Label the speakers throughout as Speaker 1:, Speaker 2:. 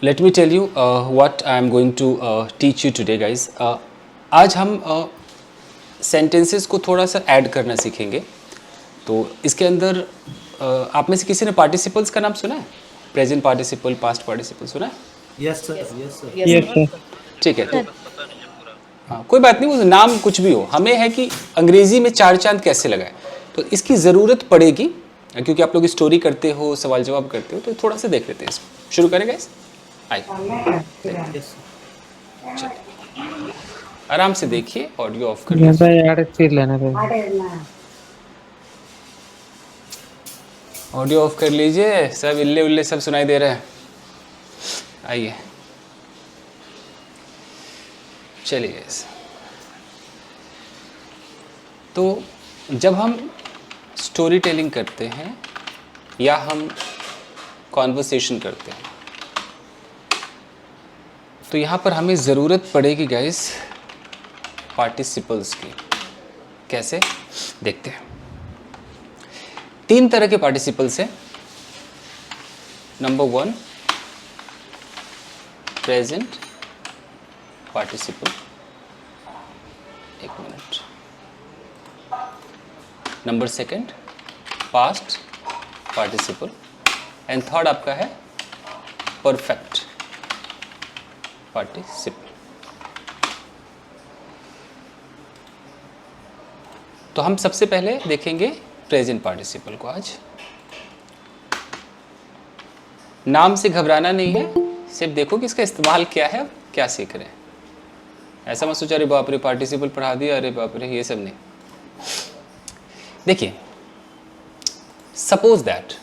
Speaker 1: Let me tell you what I am going to teach you today, guys. आज हम sentences को थोड़ा सा ऐड करना सीखेंगे. तो इसके अंदर आप में से किसी ने पार्टिसिपल्स का नाम सुना है? प्रेजेंट पार्टिसिपल, पास्ट पार्टिसिपल सुना है?
Speaker 2: Yes sir, yes sir,
Speaker 3: yes sir.
Speaker 1: ठीक है. तो हाँ, कोई बात नहीं, वो नाम कुछ भी हो, हमें है कि अंग्रेजी में चार चांद कैसे लगाए. तो इसकी ज़रूरत पड़ेगी क्योंकि आप लोग स्टोरी करते हो, सवाल जवाब करते हो, तो थोड़ा सा देख लेते हैं. इसको शुरू करें गाइस. आइए
Speaker 2: यस सर.
Speaker 1: आराम से देखिए, ऑडियो ऑफ कर
Speaker 3: ज्यादा
Speaker 1: लीजिए.
Speaker 3: यार फिर लेना पड़ेगा.
Speaker 1: ऑडियो ऑफ कर लीजिए. सब इल्ले उल्ले सब सुनाई दे रहे हैं. आइए चलिए. तो जब हम स्टोरी टेलिंग करते हैं या हम कॉन्वर्सेशन करते हैं तो यहाँ पर हमें ज़रूरत पड़ेगी गाइस पार्टिसिपल्स की. कैसे देखते हैं. तीन तरह के पार्टिसिपल्स हैं. Number 1 present participle. एक minute. Number 2 past participle. And third आपका है परफेक्ट पार्टिसिपल. तो हम सबसे पहले देखेंगे प्रेजेंट पार्टिसिपल को. आज नाम से घबराना नहीं है, सिर्फ देखो कि इसका इस्तेमाल क्या है, क्या सीख रहे हैं. ऐसा मत सोचा अरे बाप रे पार्टिसिपल पढ़ा दिया, अरे बाप रे, ये सब नहीं. देखिए, सपोज दैट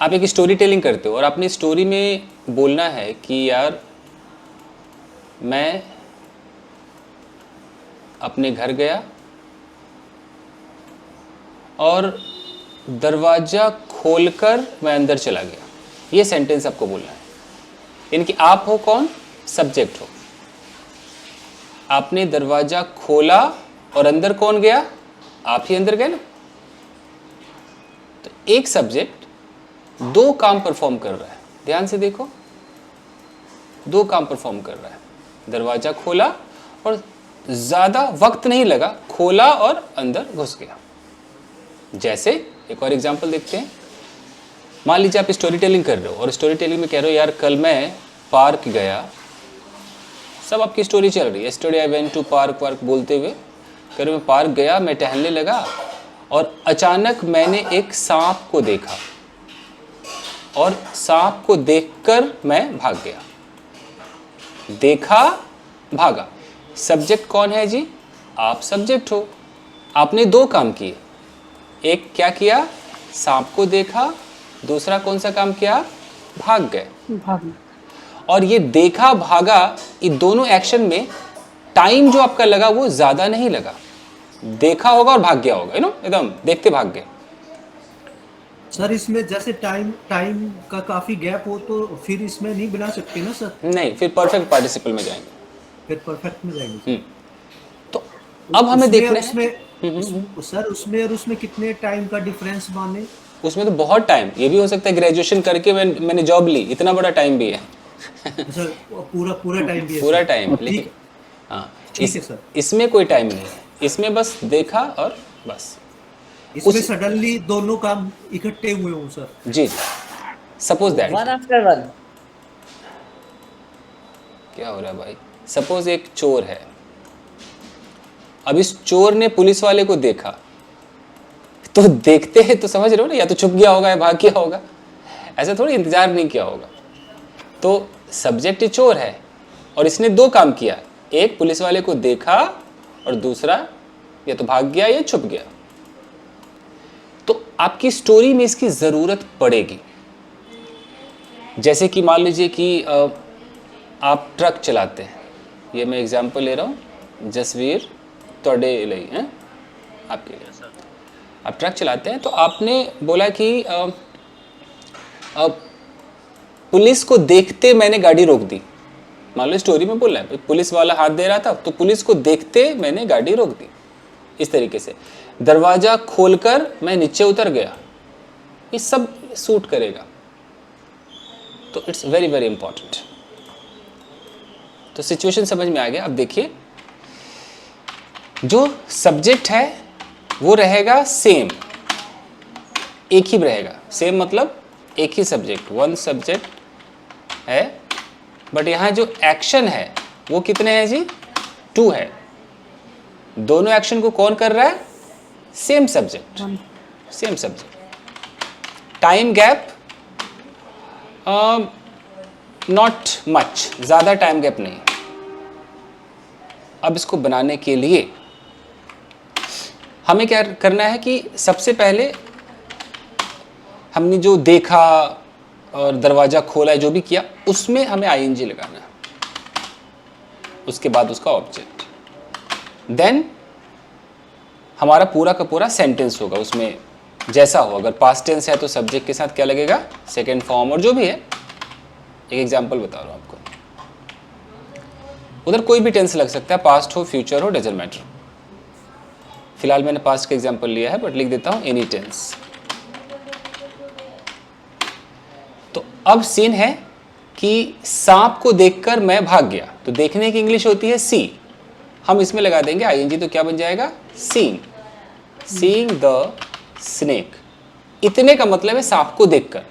Speaker 1: आप एक स्टोरी टेलिंग करते हो और अपनी स्टोरी में बोलना है कि यार मैं अपने घर गया और दरवाज़ा खोलकर मैं अंदर चला गया. ये सेंटेंस आपको बोलना है. इनकी आप हो कौन? सब्जेक्ट हो. आपने दरवाज़ा खोला और अंदर कौन गया? आप ही अंदर गए ना. तो एक सब्जेक्ट दो काम परफॉर्म कर रहा है. ध्यान से देखो, दो काम परफॉर्म कर रहा है. दरवाज़ा खोला और ज़्यादा वक्त नहीं लगा, खोला और अंदर घुस गया. जैसे एक और एग्जांपल देखते हैं. मान लीजिए आप स्टोरी टेलिंग कर रहे हो और स्टोरी टेलिंग में कह रहे हो यार कल मैं पार्क गया. सब आपकी स्टोरी चल रही है. Story I went to park walk बोलते हुए कह रहे मैं पार्क गया, मैं टहलने लगा और अचानक मैंने एक सांप को देखा और सांप को देखकर मैं भाग गया. देखा, भागा. सब्जेक्ट कौन है जी? आप सब्जेक्ट हो. आपने दो काम किए. एक क्या किया? सांप को देखा. दूसरा कौन सा काम किया? भाग गए. और ये देखा भागा, ये दोनों एक्शन में टाइम जो आपका लगा वो ज़्यादा नहीं लगा. देखा होगा और भाग गया होगा, यू नो, एकदम देखते भाग गए.
Speaker 2: सर इसमें जैसे टाइम का काफी गैप हो तो फिर इसमें नहीं बना सकते ना सर?
Speaker 1: नहीं, फिर परफेक्ट पार्टिसिपल में जाएंगे.
Speaker 2: फिर परफेक्ट में जाएंगे.
Speaker 1: तो अब हमें देखना है.
Speaker 2: सर उसमें और उसमें कितने टाइम का डिफरेंस माने?
Speaker 1: उसमें तो बहुत टाइम. ये भी हो सकता है ग्रेजुएशन करके मैंने जॉब ली, इतना बड़ा टाइम भी है.
Speaker 2: सर पूरा टाइम भी है?
Speaker 1: पूरा टाइम. लेकिन हाँ,
Speaker 2: ठीक है सर.
Speaker 1: इसमें कोई टाइम नहीं है. इसमें बस देखा और बस.
Speaker 2: इसमें सडनली दोनों काम इकट्ठे हुए हों सर?
Speaker 1: जी जी. Suppose that
Speaker 4: one after one.
Speaker 1: क्या हो रहा है भाई? सपोज एक चोर है. अब इस चोर ने पुलिस वाले को देखा. तो देखते हैं तो समझ रहे हो ना, या तो छुप गया होगा या भाग गया होगा. ऐसा थोड़ी इंतजार नहीं किया होगा. तो सब्जेक्ट चोर है और इसने दो काम किया. एक पुलिस वाले को देखा और दूसरा या तो भाग गया या छुप गया. तो आपकी स्टोरी में इसकी ज़रूरत पड़ेगी. जैसे कि मान लीजिए कि आप ट्रक चलाते हैं. ये मैं एग्जांपल ले रहा हूँ जसवीर तोड़े लई हैं आपके लिए. आप ट्रक चलाते हैं तो आपने बोला कि पुलिस को देखते मैंने गाड़ी रोक दी. मान लो स्टोरी में बोला है पुलिस वाला हाथ दे रहा था तो पुलिस को देखते मैंने गाड़ी रोक दी. इस तरीके से दरवाज़ा खोलकर मैं नीचे उतर गया. ये सब सूट करेगा. तो इट्स वेरी वेरी इंपॉर्टेंट। तो सिचुएशन समझ में आ गया। अब देखिए, जो सब्जेक्ट है वो रहेगा सेम, एक ही रहेगा। सेम मतलब एक ही सब्जेक्ट, वन सब्जेक्ट है, बट यहाँ जो एक्शन है वो कितने हैं जी? 2 है। दोनों एक्शन को कौन कर रहा है? Same subject, same subject. Time gap not much, ज़्यादा टाइम गैप नहीं। अब इसको बनाने के लिए हमें क्या करना है कि सबसे पहले हमने जो देखा और दरवाज़ा खोला, जो भी किया, उसमें हमें आईएनजी लगाना है। उसके बाद उसका ऑब्जेक्ट, देन हमारा पूरा का पूरा सेंटेंस होगा। उसमें जैसा हो, अगर पास्ट टेंस है तो सब्जेक्ट के साथ क्या लगेगा? सेकेंड फॉर्म, और जो भी है। एक एग्जांपल बता रहा हूँ आपको। उधर कोई भी टेंस लग सकता है, पास्ट हो, फ्यूचर हो, डजंट मैटर। फिलहाल मैंने पास्ट का एग्जांपल लिया है, बट लिख देता हूँ एनी टेंस। तो अब सीन है कि सांप को देखकर मैं भाग गया, तो देखने की इंग्लिश होती है सी। हम इसमें लगा देंगे आईएनजी, तो क्या बन जाएगा? Seeing, seeing the snake. इतने का मतलब है सांप को देखकर।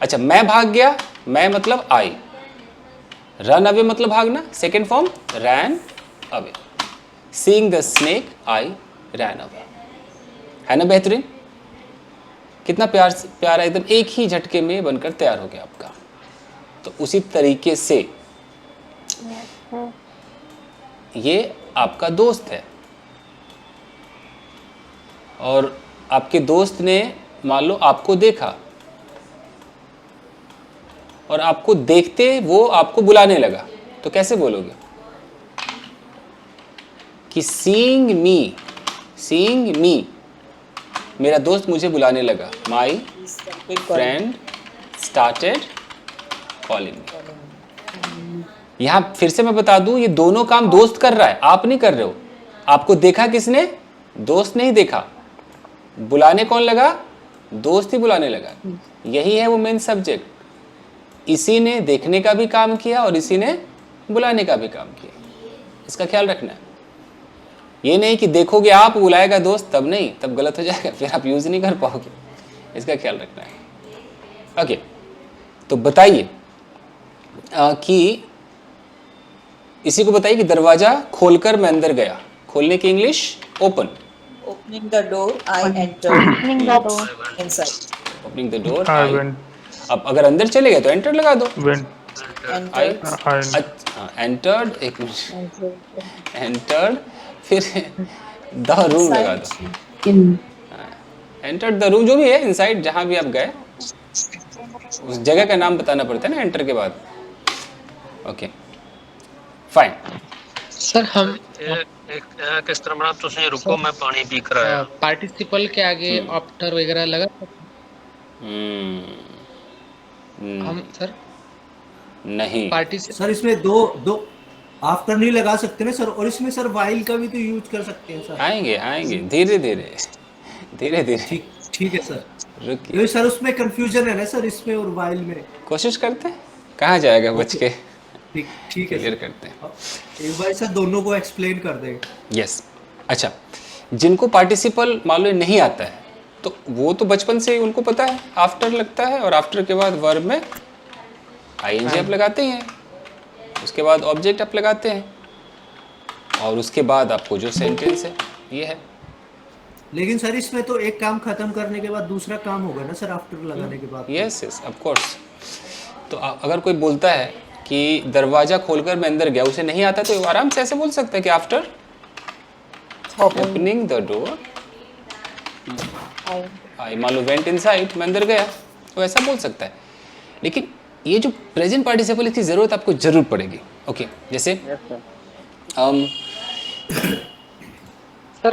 Speaker 1: अच्छा, मैं भाग गया, मैं मतलब आई। रन अवे मतलब भागना, second form ran away. Seeing the snake, I ran away. है ना बेहतरीन? कितना प्यारा, एकदम एक ही झटके में बनकर तैयार हो गया आपका। तो उसी तरीके से ये आपका दोस्त है, और आपके दोस्त ने मान लो आपको देखा, और आपको देखते वो आपको बुलाने लगा, तो कैसे बोलोगे? कि सीइंग मी, मेरा दोस्त मुझे बुलाने लगा। My friend started calling me. यहां फिर से मैं बता दूं, ये दोनों काम दोस्त कर रहा है, आप नहीं कर रहे हो। आपको देखा किसने? दोस्त ने ही देखा। बुलाने कौन लगा? दोस्त ही बुलाने लगा। यही है वो मेन सब्जेक्ट। इसी ने देखने का भी काम किया और इसी ने बुलाने का भी काम किया। इसका ख्याल रखना है। ये नहीं कि देखोगे आप, बुलाएगा दोस्त, तब नहीं, तब गलत हो जाएगा, फिर आप यूज नहीं कर पाओगे। इसका ख्याल रखना है। ओके, तो बताइए कि इसी को बताइए कि दरवाजा खोलकर मैं अंदर गया। खोलने की English open.
Speaker 4: Opening the door, I entered
Speaker 3: Opening the door.
Speaker 4: inside.
Speaker 1: Opening the door,
Speaker 5: I
Speaker 1: I.
Speaker 5: went,
Speaker 1: अब अगर अंदर चले गए तो एंटर लगा दो। आई,
Speaker 4: Entered.
Speaker 1: एंटर्ड, एक मिनट, एंटर्ड, फिर द रूम लगा दो।
Speaker 3: In.
Speaker 1: एंटर्ड द रूम, जो भी है, इनसाइड, जहां भी आप गए, उस जगह का नाम बताना पड़ता है ना एंटर के बाद। Okay, fine.
Speaker 6: सर हम
Speaker 7: किस तरह बना? तुझे रुको, मैं पानी पी कर आया।
Speaker 6: पार्टिसिपल के आगे आफ्टर वगैरह लगा हम सर
Speaker 1: नहीं,
Speaker 6: पार्टिसिपल
Speaker 2: सर इसमें दो आफ्टर नहीं लगा सकते ना सर, और इसमें सर वाइल का भी तो यूज कर सकते हैं सर।
Speaker 1: आएंगे धीरे धीरे धीरे धीरे।
Speaker 2: ठीक है सर।
Speaker 1: रुकिए,
Speaker 2: ये सर उसमें कंफ्यूजन है ना सर, इसमें और वाइल में।
Speaker 1: कोशिश करते हैं, कहाँ जाएगा बच के।
Speaker 2: ठीक है
Speaker 1: क्लियर
Speaker 2: सर।
Speaker 1: करते हैं।
Speaker 2: एक बार सर दोनों को एक्सप्लेन कर दें।
Speaker 1: यस। अच्छा, जिनको पार्टिसिपल मान लो नहीं आता है, तो वो तो बचपन से ही उनको पता है आफ्टर लगता है, और आफ्टर के बाद वर्ब में आईएनजी आप लगाते हैं, उसके बाद ऑब्जेक्ट आप लगाते हैं, और उसके बाद आपको जो सेंटेंस है ये है।
Speaker 2: लेकिन सर इसमें तो एक काम खत्म करने के बाद दूसरा काम होगा ना सर, आफ्टर लगाने के बाद।
Speaker 1: Yes of course. तो अगर कोई बोलता है कि दरवाजा खोलकर मैं अंदर गया, उसे नहीं आता, तो आराम से ऐसे बोल सकता है कि after opening the door I, मान लो वेंट इनसाइड, मैं अंदर गया, वो ऐसा बोल सकता है। लेकिन ये जो प्रेजेंट पार्टिसिपल, इसकी ज़रूरत आपको जरूर पड़ेगी। ओके, जैसे
Speaker 6: सर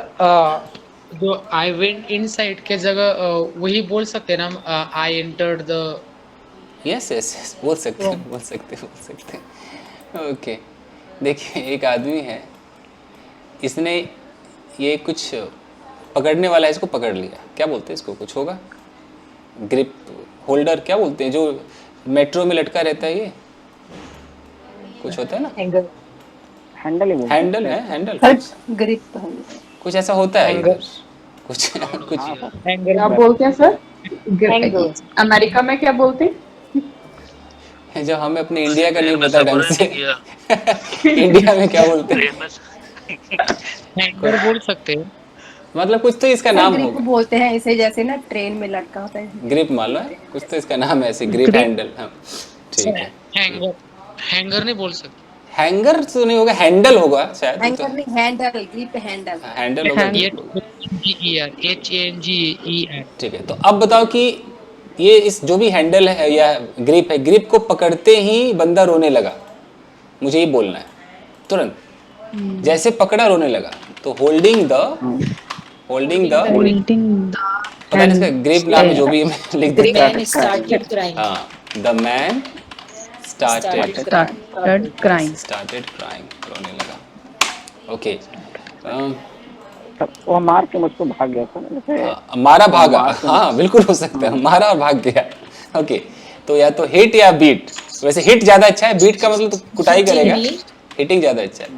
Speaker 6: जो आई वेंट इनसाइड के जगह वही बोल सकते हैं ना, आई एंटर्ड द।
Speaker 1: यस बोल सकते हैं। ओके, देखिए एक आदमी है, इसने ये कुछ पकड़ने वाला है, इसको पकड़ लिया, क्या बोलते हैं इसको? कुछ होगा, ग्रिप होल्डर क्या बोलते हैं, जो मेट्रो में लटका रहता है ये, कुछ होता है ना,
Speaker 3: हैंडल ही बोलते हैं।
Speaker 1: हैंडल है, हैंडल
Speaker 5: ग्रिप तो है।
Speaker 1: कुछ ऐसा होता है इधर, कुछ कुछ
Speaker 6: हैंगर
Speaker 5: क्या बोलते हैं सर? अमेरिका में क्या बोलते हैं?
Speaker 1: जो हमें अपने इंडिया का नहीं
Speaker 7: ट्रेन में
Speaker 1: पता ढंग
Speaker 7: सफर
Speaker 1: से,
Speaker 7: नहीं किया,
Speaker 1: इंडिया में क्या बोलते हैं,
Speaker 7: ट्रेन में
Speaker 6: हैंगर बोल सकते हैं।
Speaker 1: मतलब कुछ तो इसका नाम
Speaker 5: ग्रिप
Speaker 1: होगा,
Speaker 5: बोलते हैं इसे, जैसे ना ट्रेन में लटका होता है।
Speaker 1: ग्रिप मान लो है, कुछ तो इसका नाम है ऐसे, ग्रिप हैंडल। हाँ ठीक है,
Speaker 6: हैंगर हैंगर नहीं बोल सकते।
Speaker 1: हैंगर तो नहीं होगा, हैंडल होगा शायद, तो
Speaker 5: हैंगर नहीं, हैंडल, ग्रिप हैंडल।
Speaker 1: हैंडल होगा।
Speaker 6: HANGER
Speaker 1: ठीक है, तो अब बताओ कि ये इस जो भी हैंडल है या ग्रिप है, ग्रिप को पकड़ते ही बंदा रोने लगा, मुझे ये बोलना है तुरंत, जैसे पकड़ा रोने लगा, तो होल्डिंग द पता नहीं इसका ग्रिप नाम है, जो भी मैं लिख
Speaker 4: The
Speaker 1: देता
Speaker 4: man started crying.
Speaker 1: हाँ, the man
Speaker 4: Started
Speaker 1: started
Speaker 4: crying.
Speaker 1: Crying, रोने लगा। ओके,
Speaker 3: तब वो मार के मुझको भाग गया था ना, जैसे
Speaker 1: मारा भागा, हाँ बिल्कुल हो सकता है, मारा और भाग गया। ओके, तो या तो हिट या बीट, वैसे हिट ज्यादा अच्छा है, बीट का मतलब तो कुटाई करेगा, हिटिंग ज्यादा अच्छा है।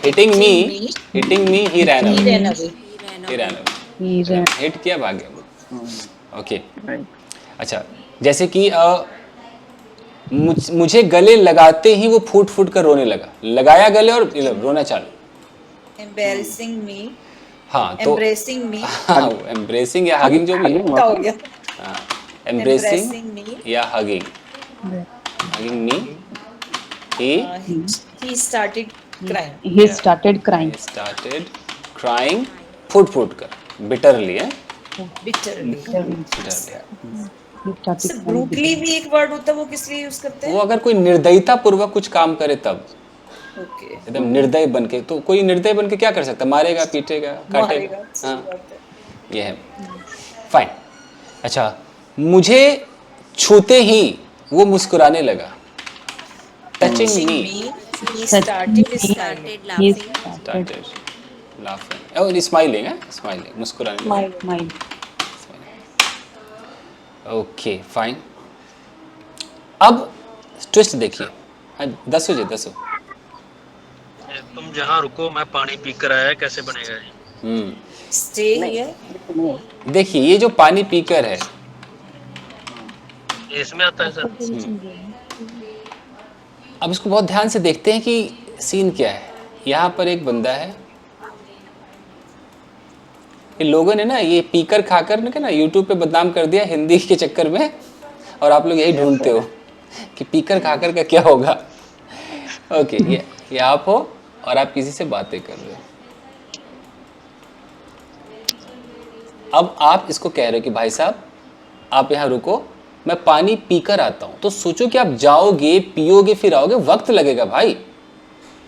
Speaker 1: Hitting me he ran
Speaker 4: He
Speaker 1: away,
Speaker 4: ran away.
Speaker 1: He ran away, hit किया भाग गया। ओके, अच्छा, जैसे कि मुझे गले लगाते ही वो फूट फूट कर रोने लगा, लगाया गले और रोना चालू।
Speaker 4: Embarrassing me.
Speaker 1: हाँ तो
Speaker 4: Embracing me.
Speaker 1: हाँ, एम्ब्रेसिंग या हगिंग जो भी है,
Speaker 4: क्या हो गया?
Speaker 1: हाँ, एम्ब्रेसिंग
Speaker 4: Embracing me.
Speaker 1: या hugging, hugging me,
Speaker 4: He started crying.
Speaker 5: He started crying.
Speaker 1: Started crying, foot foot कर, बिटरली है,
Speaker 4: Bitterly.
Speaker 1: बिटरली।
Speaker 4: So brutally भी एक वर्ड होता है, वो किस लिए यूज करते
Speaker 1: वो
Speaker 4: हैं?
Speaker 1: अगर कोई निर्दयता पूर्वक कुछ काम करे तब,
Speaker 4: ओके.
Speaker 1: एकदम निर्दय बन के, तो कोई निर्दय बन के क्या कर सकता है, मारेगा, पीटेगा, काटेगा,
Speaker 4: मारेगा. सही
Speaker 1: हाँ
Speaker 4: बात है.
Speaker 1: ये है। फाइन, अच्छा, मुझे छूते ही वो मुस्कुराने लगा, touching
Speaker 4: Touching
Speaker 1: me,
Speaker 4: me, he started smiling.
Speaker 1: Started laughing और स्माइलिंग है, स्माइलिंग, मुस्कुराने लगा। ओके फाइन, अब ट्विस्ट देखिए, हाँ, 10 हो, 10 हो।
Speaker 7: तुम जहाँ रुको मैं पानी पी कर आया, कैसे बनेगा ये?
Speaker 4: Stay here.
Speaker 1: देखिए ये जो पानी पीकर है,
Speaker 7: ये इसमें आता है सर?
Speaker 1: अब इसको बहुत ध्यान से देखते हैं कि सीन क्या है। यहाँ पर एक बंदा है, ये लोगों ने ना ये पीकर खाकर ना यूट्यूब पे बदनाम कर दिया हिंदी के चक्कर में, और आप लोग यही ढूंढते हो कि पीकर खाकर का क्या होगा। ओके, ये आप हो और आप किसी से बातें कर रहे हो, अब आप इसको कह रहे हो कि भाई साहब आप यहाँ रुको, मैं पानी पीकर आता हूँ, तो सोचो कि आप जाओगे, पियोगे, फिर आओगे, वक्त लगेगा भाई।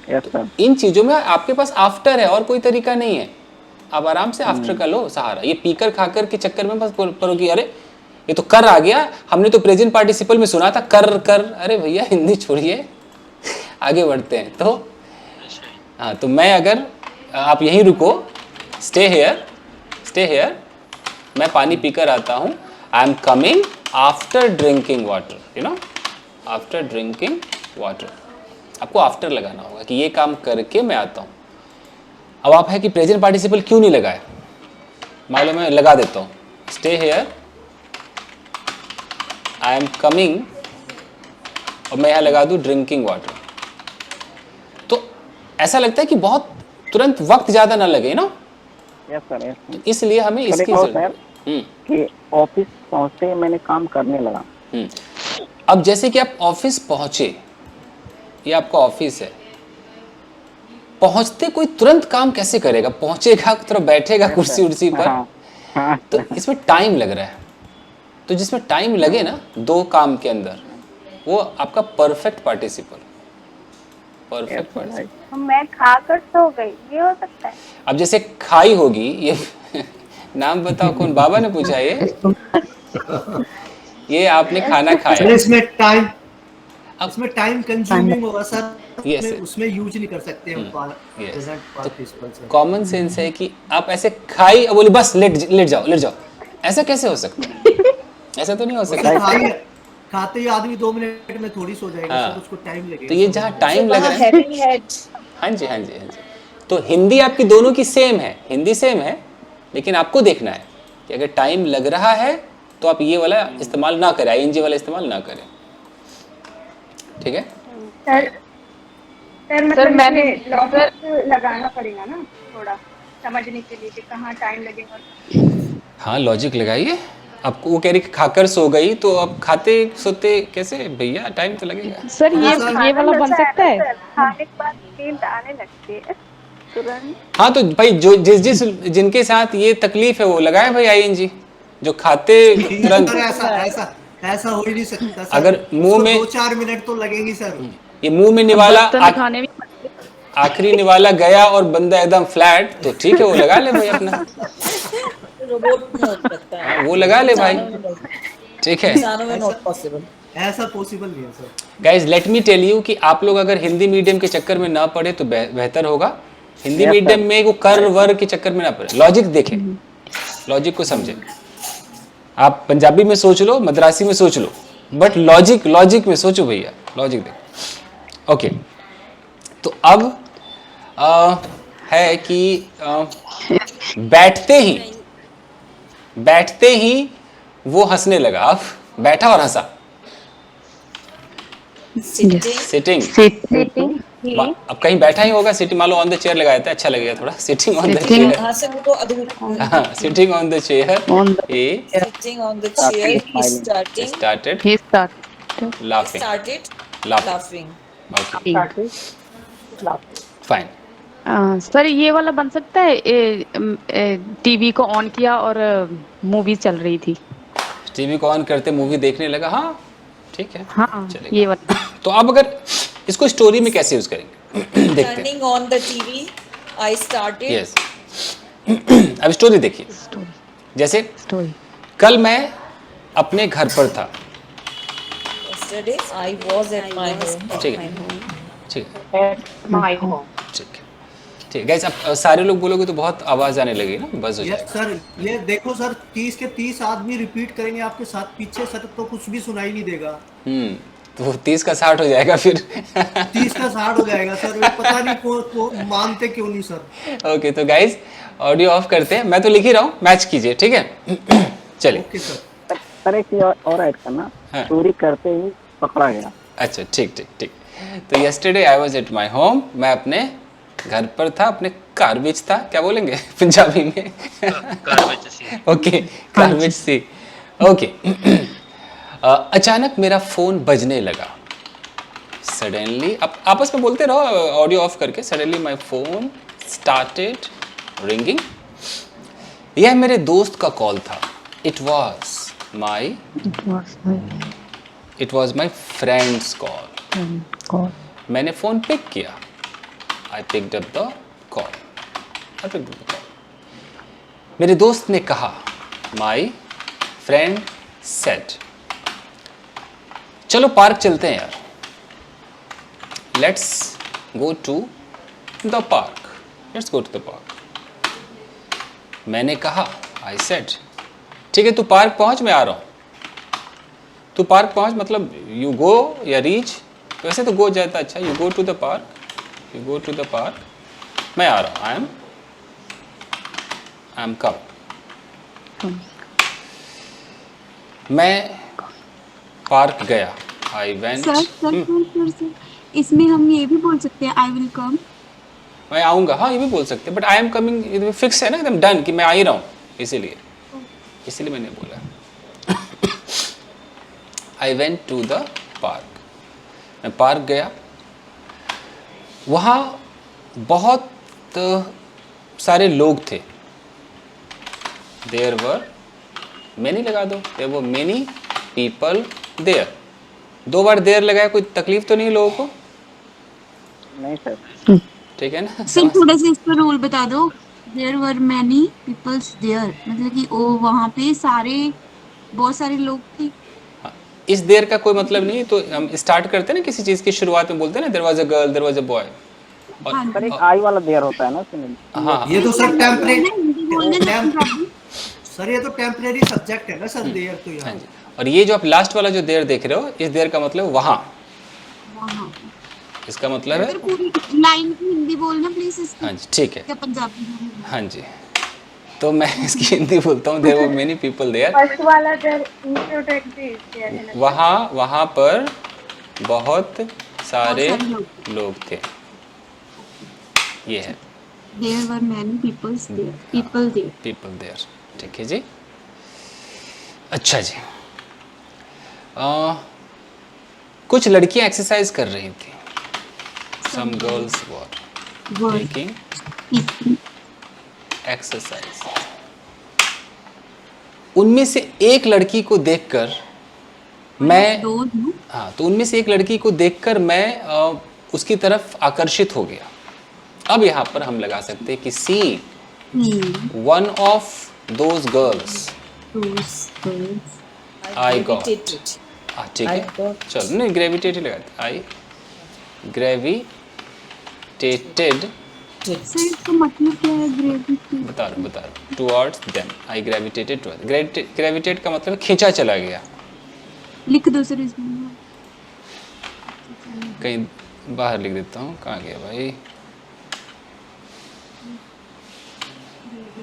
Speaker 3: सर
Speaker 1: इन चीजों में आपके पास आफ्टर है और कोई तरीका नहीं है, आप आराम से आफ्टर का लो सहारा। ये पीकर खाकर के चक्कर में बस पढ़ो कि अरे ये तो कर आ गया, हमने तो प्रेजेंट पार्टिसिपल में सुना था कर कर, अरे भैया हिंदी छोड़िए, आगे बढ़ते हैं। तो हाँ, तो मैं अगर आप यहीं रुको, स्टे हेयर, मैं पानी पीकर आता हूँ, I am coming after drinking water, you know, after drinking water. आपको आफ्टर लगाना होगा कि ये काम करके मैं आता हूँ। अब आप है कि प्रेजेंट पार्टिसिपल क्यों नहीं लगाए, मालूम है, लगा देता हूँ, stay here, I am coming, और मैं यहाँ लगा दूँ ड्रिंकिंग वाटर। तो ऐसा लगता है कि बहुत तुरंत वक्त ज़्यादा ना लगे ना,
Speaker 3: यस सर,
Speaker 1: तो इसलिए हमें इसकी
Speaker 3: सर कि ऑफिस पहुंचते ही मैंने काम करने लगा।
Speaker 1: अब जैसे कि आप ऑफिस पहुंचे, ये आपका ऑफिस है, पहुंचते कोई तुरंत काम कैसे करेगा, पहुंचेगा थोड़ा बैठेगा कुर्सी उर्सी पर,
Speaker 3: हाँ,
Speaker 1: तो इसमें टाइम लग रहा है। तो जिसमें टाइम लगे ना दो काम के अंदर, वो आपका परफेक्ट पार्टिसिपल, परफेक्ट पार्टिसिपल।
Speaker 8: मैं खाकर सो गई, ये हो सकता है?
Speaker 1: अब जैसे खाई होगी, ये नाम बताओ कौन, बाबा ने पूछा ये आपने खाना
Speaker 2: सर
Speaker 1: खाया,
Speaker 2: इसमें टाइम कंज्यूमिंग होगा सर,
Speaker 1: Yes,
Speaker 2: उसमें यूज नहीं कर सकते हम
Speaker 1: yes.
Speaker 2: प्रेजेंट पार्टिसिपल से।
Speaker 1: कॉमन सेंस है कि आप ऐसे खाई और बोले बस लेट जाओ, ऐसा कैसे हो सकता है? ऐसा तो नहीं हो सकता।
Speaker 2: खाते ही आदमी 2 मिनट में थोड़ी सो जाएगा
Speaker 1: हाँ।
Speaker 2: सर, उसको टाइम लगेगा।
Speaker 1: तो ये जहाँ टाइम लग रहा है,
Speaker 4: हैविंग हैड
Speaker 1: हाँ जी हाँ जी हाँ जी, तो हिंदी आपकी दोनों की सेम है, हिंदी सेम है, लेकिन आपको देखना है कि अगर टाइम लग रहा है तो आप ये वाला इस्तेमाल ना करें, आईएनजी वाला इस्तेमाल ना करें, ठीक है।
Speaker 8: सर
Speaker 5: सर,
Speaker 8: मतलब
Speaker 5: मैंने
Speaker 8: इसमें लॉजिक लगाना पड़ेगा ना थोड़ा समझने के लिए कि कहाँ टाइम लगेगा।
Speaker 1: हाँ लॉजिक लगाइए। आपको वो कह रही कि खाकर सो गई, तो अब खाते सोते कैसे भैया, टाइम तो लगेगा।
Speaker 5: सर ये
Speaker 2: हाँ,
Speaker 5: वाला बन सकता है।
Speaker 8: सर खाने के बाद नींद आने लगती है तुरंत।
Speaker 1: हाँ तो भाई जो जिस जिनके साथ ये तकलीफ है वो लगाए भाई आईएनजी, जो खाते
Speaker 2: सर
Speaker 1: तुरंत।
Speaker 2: ऐसा हो ही नहीं सकता सर।
Speaker 1: अगर मुंह
Speaker 2: उसको
Speaker 1: में
Speaker 2: 2-4 मिनट तो लगेंगे सर।
Speaker 1: ये मुंह में निवाला
Speaker 5: बर्तन खाने भी
Speaker 1: आखिरी निवाला गया और बंदा एकदम फ्लैट, तो ठीक है वो लगा ले भाई अपना,
Speaker 4: रोबोट में हो सकता है,
Speaker 1: वो लगा ले भाई,
Speaker 4: इंसानों में नहीं,
Speaker 1: ठीक है।
Speaker 4: इंसानों में नॉट पॉसिबल।
Speaker 2: ऐसा पॉसिबल नहीं है sir.
Speaker 1: Guys let me tell you कि आप लोग अगर हिंदी मीडियम के चक्कर में ना पढ़े तो बेहतर होगा। Hindi
Speaker 3: Yes,
Speaker 1: medium
Speaker 3: sir.
Speaker 1: में वो कर वर के चक्कर में ना पड़े, लॉजिक देखें, लॉजिक को समझें। आप पंजाबी में सोच लो, मद्रासी में सोच लो, बट लॉजिक में सोचो भैया, लॉजिक देखो। ओके, तो अब है कि बैठते ही वो हंसने लगा। अब बैठा और हंसा, सिटिंग। अब कहीं बैठा ही होगा, सिटिंग मान लो ऑन द चेयर लगाया था, अच्छा लगेगा थोड़ा, सिटिंग ऑन द चेयर,
Speaker 4: हाँ से वो तो अधूरा।
Speaker 1: हाँ sitting on the chair, he
Speaker 4: Sitting on the chair, he
Speaker 1: started
Speaker 5: he started
Speaker 1: laughing.
Speaker 4: laughing.
Speaker 1: Okay, fine.
Speaker 5: Sir ये वाला बन सकता है, टीवी को ऑन किया और मूवी चल रही थी।
Speaker 1: टीवी को ऑन करते मूवी देखने लगा, हाँ ठीक है,
Speaker 5: हाँ
Speaker 1: चलेगा।
Speaker 5: ये वाला।
Speaker 1: तो अब अगर इसको स्टोरी में कैसे यूज करेंगे देखते हैं।
Speaker 4: Turning on the TV, I started.
Speaker 1: Yes अब स्टोरी देखिए, जैसे
Speaker 5: स्टोरी
Speaker 1: कल मैं अपने घर पर था,
Speaker 4: Yesterday, I was at my home.
Speaker 1: ठीक है ठीक है ठीक है ठीक है। गाइस अब सारे लोग बोलोगे तो बहुत आवाज आने लगेगी ना, बस हो
Speaker 2: ये
Speaker 1: जाएगा।
Speaker 2: सर ये देखो सर, 30 के 30 आदमी रिपीट करेंगे आपके साथ पीछे सर, तो कुछ भी सुनाई नहीं देगा।
Speaker 1: तो 30 का 60 हो जाएगा फिर
Speaker 2: 30 का 60 हो जाएगा सर, वो पता नहीं को मानते क्यों नहीं सर।
Speaker 1: ओके तो गाइस ऑडियो ऑफ करते हैं, मैं तो लिख ही रहा हूँ, मैच कीजिए, ठीक है। चलिए
Speaker 2: ओके सर।
Speaker 3: सर एक चीज और ऐड करना,
Speaker 1: हाँ।
Speaker 3: चोरी करते ही पकड़ा गया।
Speaker 1: अच्छा ठीक ठीक ठीक। तो yesterday I was at my home, मैं अपने घर पर था, अपने कार विच था, क्या बोलेंगे पंजाबी में
Speaker 7: कार ਵਿੱਚ ਸੀ।
Speaker 1: ओके कार विच थी, ओके। अचानक मेरा फोन बजने लगा, सडनली, अब आपस में बोलते रहो ऑडियो ऑफ करके, suddenly my phone started ringing. यह मेरे दोस्त का कॉल था, it was my friend's call. मैंने फोन पिक किया, I picked up the call. मेरे दोस्त ने कहा, माई फ्रेंड सेड, चलो पार्क चलते हैं यार, let's go to the park. मैंने कहा, आई सेड, ठीक है तू पार्क पहुंच, मैं आ रहा हूं। तू पार्क पहुंच मतलब यू गो या रीच, वैसे तो गो जाता अच्छा, you go to the park, मैं आ रहा हूं, आई एम कम। मैं पार्क गया, आई वेंट।
Speaker 9: सर इसमें हम ये भी बोल सकते हैं आई विल कम।
Speaker 1: मैं आऊँगा, हाँ ये भी बोल सकते हैं, but I am coming fix है ना, एकदम डन कि मैं आ ही रहा हूँ, इसीलिए मैंने बोला। I went to the park, मैं पार्क गया, वहाँ बहुत सारे लोग थे, देयर वर मैनी, लगा दो, there were many people there. 2 बार देयर लगाया, कोई तकलीफ तो नहीं लोगों को?
Speaker 3: नहीं सर।
Speaker 1: ठीक है ना।
Speaker 9: सर थोड़ा सा इसका रूल बता दो। There were many peoples there, मतलब कि वो वहाँ पे बहुत सारे लोग थे।
Speaker 1: इस देर का कोई मतलब नहीं, तो हम स्टार्ट करते हैं ना किसी चीज की शुरुआत में, बोलते हैं ना there was a girl, there was a boy,
Speaker 3: sir एक आई वाला देयर होता है ना सुनील।
Speaker 1: हाँ
Speaker 2: ये तो सर सर ये तो टेम्परेरी सब्जेक्ट है ना सर, देयर तो
Speaker 1: हाँ
Speaker 2: यहाँ।
Speaker 1: जी। और ये जो आप लास्ट वाला जो देर देख रहे हो, इस देर का मतलब वहाँ,
Speaker 9: वहाँ।
Speaker 1: इसका मतलब
Speaker 9: सर
Speaker 1: है।
Speaker 9: पूरी लाइन की हिंदी बोलना प्लीज इसकी।
Speaker 1: हाँ जी, ठीक है।
Speaker 9: क्या पंजाबी में?
Speaker 1: हाँ जी, तो मैं इसकी हिंदी बोलता हूँ। There were many people there.
Speaker 8: First वाला देयर इंट्रोडक्टरी
Speaker 1: वहाँ पर बहुत सारे
Speaker 9: बहुत सारे
Speaker 1: लोग थे, ये है
Speaker 9: There were many people there.
Speaker 1: People there. ठीक है जी। अच्छा जी, कुछ लड़कियां एक्सरसाइज कर रही थी। Some girls were
Speaker 9: Were
Speaker 1: taking
Speaker 9: eating.
Speaker 1: Exercise. उनमें से एक लड़की को देखकर मैं,
Speaker 9: Those who
Speaker 1: हाँ, तो उनमें से एक लड़की को देखकर मैं उसकी तरफ आकर्षित हो गया। अब यहाँ पर हम लगा सकते हैं कि सी
Speaker 9: see
Speaker 1: one of those girls
Speaker 9: those girls.
Speaker 1: I got.
Speaker 4: Gravitated.
Speaker 1: ठीक
Speaker 4: I
Speaker 1: है,
Speaker 4: got-
Speaker 1: चलो नहीं, ग्रेविटेट ही लगाते। आई ग्रेविटेटेड,
Speaker 9: सर इसका मतलब क्या है gravity?
Speaker 1: बता रहा हूँ, टुवर्ड्स देम। आई ग्रेविटेटेड टुवर्ड्स। ग्रेविटेट का मतलब खींचा चला गया।
Speaker 9: लिख दो सर इसमें।
Speaker 1: कहीं बाहर लिख देता हूँ, कहाँ गया भाई।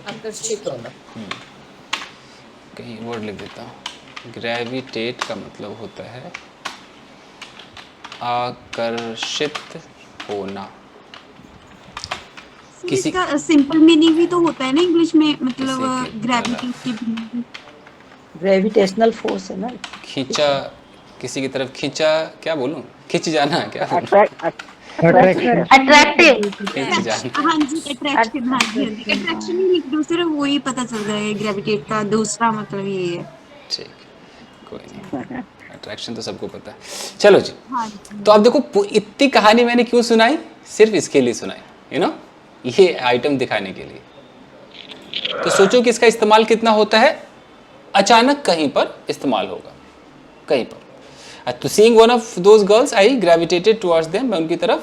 Speaker 4: आकर्षित होना।
Speaker 1: कहीं वर्ड लिख देता हूँ। ग्रेविटेट का मतलब होता है आकर्षित होना।
Speaker 9: सर
Speaker 1: किसी-
Speaker 9: इसका सिंपल मीनिंग भी तो होता है ना इंग्लिश में, मतलब
Speaker 1: किसी की
Speaker 9: ग्रेविटी के meaning।
Speaker 3: ग्रेविटेशनल फोर्स है ना,
Speaker 1: खींचा, किसी की तरफ खींचा, क्या बोलूँ, खींच जाना, क्या बोलूं?
Speaker 3: अट्रैक्टिव।
Speaker 1: खींच जाना।
Speaker 9: हाँ जी अट्रैक्शन, हाँ जी अट्रैक्शन ही लिख दो सर, वही पता चल जाएगा ग्रेविटेट का दूसरा मतलब ये है।
Speaker 1: ठीक, कोई नहीं, अट्रैक्शन तो सबको पता है। चलो जी,
Speaker 9: हाँ जी।
Speaker 1: तो अब देखो इतनी कहानी मैंने क्यों सुनाई, सिर्फ इसके लिए सुनाई, यू नो, ये आइटम दिखाने के लिए। तो सोचो कि इसका इस्तेमाल कितना होता है, अचानक कहीं पर इस्तेमाल होगा, कहीं पर। तो seeing one of those girls I gravitated towards them, मैं उनकी तरफ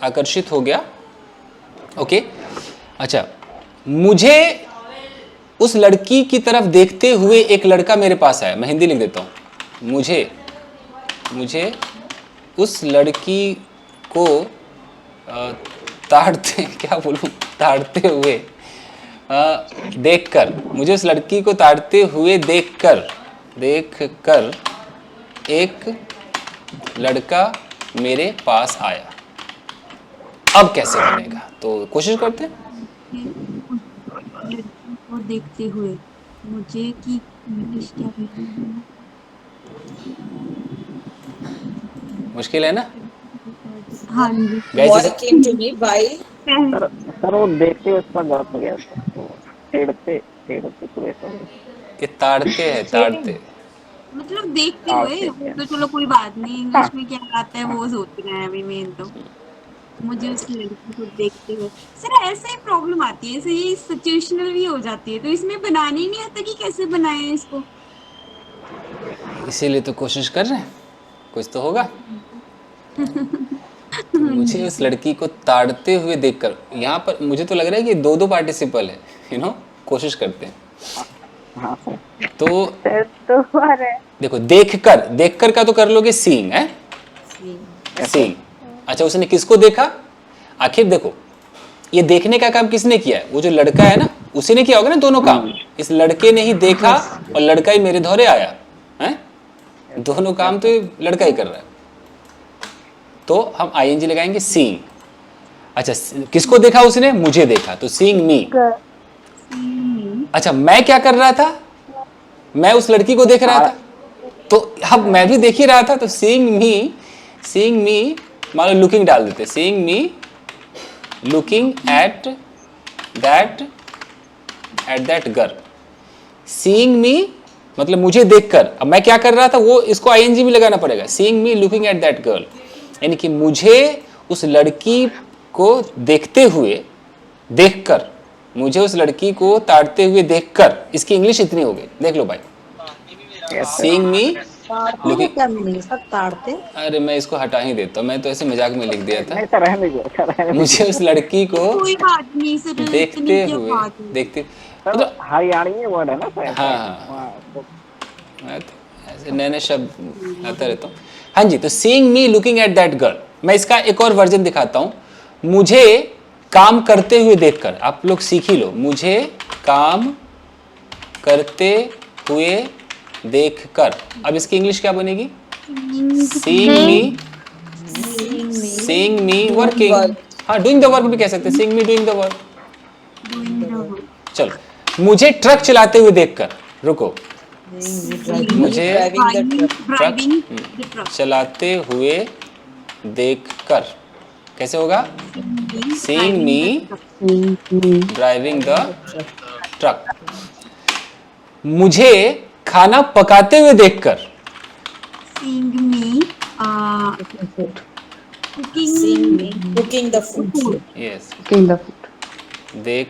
Speaker 1: आकर्षित हो गया। ओके, अच्छा, मुझे उस लड़की की तरफ देखते हुए एक लड़का मेरे पास आया। मैं हिंदी लिख देता हूँ। मुझे उस लड़की को ताड़ते, क्या बोलूँ, ताड़ते हुए देखकर, मुझे उस लड़की को ताड़ते हुए देखकर एक लड़का मेरे पास आया। अब कैसे बनेगा, तो कोशिश करते हैं।
Speaker 9: वो देखते हुए मुझे की इंग्लिश क्या बोलूं?
Speaker 1: मुश्किल है ना
Speaker 9: हाँ जी
Speaker 1: guys?
Speaker 4: What came to me by
Speaker 3: sir वो देखते हुए उसका गलत हो गया, तो टेढ़ते तो ऐसा हो गया।
Speaker 1: ये ताड़ते हैं, ताड़ते।
Speaker 9: मतलब देखते हुए, तो चलो कोई बात नहीं, इंग्लिश में क्या आता है वो सोच रहे हैं अभी मेन तो। मुझे उस लड़की को देखते हुए, सर ऐसे ही प्रॉब्लम आती है, ऐसे ये सिचुएशनल भी हो जाती है, तो इसमें बनाने ही नहीं आता कि कैसे बनाए इसको।
Speaker 1: इसीलिए तो कोशिश कर रहे हैं, कुछ तो होगा। तो मुझे उस लड़की को ताड़ते हुए देखकर, यहाँ पर मुझे तो लग रहा है कि दो पार्टिसिपल है, यू नो, कोशिश करते हैं।
Speaker 3: हाँ सर।
Speaker 1: तो
Speaker 8: तो अरे
Speaker 1: देखो, देखकर का तो कर लोगे सीइंग, है सीइंग। अच्छा, उसने किसको देखा, आखिर देखो, ये देखने का काम किसने किया है, वो जो लड़का है ना, उसी ने किया होगा ना दोनों काम। इस लड़के ने ही देखा और लड़का ही मेरे धोरे आया है, दोनों काम तो ये लड़का ही कर रहा है। तो हम आईएनजी लगाएंगे, सीइंग। अच्छा, किसको देखा उसने, मुझे देखा, तो सीइंग मी। अच्छा, मैं क्या कर रहा था, मैं उस लड़की को देख रहा था, तो अब मैं भी देख ही रहा था, तो सीइंग मी, मान लो लुकिंग डाल देते, seeing me looking at that girl. Seeing मी मतलब मुझे देखकर, अब मैं क्या कर रहा था, वो इसको आईएनजी भी लगाना पड़ेगा। Seeing me looking at that girl, यानी कि मुझे उस लड़की को देखते हुए, देखकर, मुझे उस लड़की को ताड़ते हुए देखकर, इसकी इंग्लिश इतनी हो गई, देख लो भाई। सीइंग मी
Speaker 10: ताड़ते हैं क्या मीनिंग सर, ताड़ते?
Speaker 1: अरे मैं इसको हटा ही देता हूँ, मैं तो ऐसे मजाक में लिख दिया था।
Speaker 3: नहीं सर रहने दो, सर रहने दो।
Speaker 1: मुझे उस लड़की को
Speaker 9: कोई बात नहीं सर,
Speaker 1: देखते
Speaker 9: इतनी क्या
Speaker 1: हुए
Speaker 9: बात है।
Speaker 1: देखते
Speaker 3: सर
Speaker 1: मतलब
Speaker 3: हरियाणवी वर्ड है ना सर।
Speaker 1: हाँ, हाँ।
Speaker 3: हाँ, तो
Speaker 1: मैं तो ऐसे नए नए शब्द आता रहता हूँ। हाँ जी, तो seeing me looking at that girl, मैं इसका एक और वर्जन दिखाता हूँ। मुझे काम करते हुए देखकर, आप लोग सीख ही लो, मुझे काम करते हुए देखकर। अब इसकी इंग्लिश क्या बनेगी? सीइंग मी वर्किंग। हाँ, डूइंग द वर्क भी कह सकते हैं, seeing me doing the work. चलो, मुझे ट्रक चलाते हुए देखकर, रुको, मुझे ट्रक चलाते हुए देखकर कैसे होगा? Seeing me driving the truck. मुझे खाना पकाते हुए देखकर,
Speaker 9: Seeing me
Speaker 10: cooking the food.
Speaker 1: Yes,
Speaker 5: Cooking the food.
Speaker 1: देख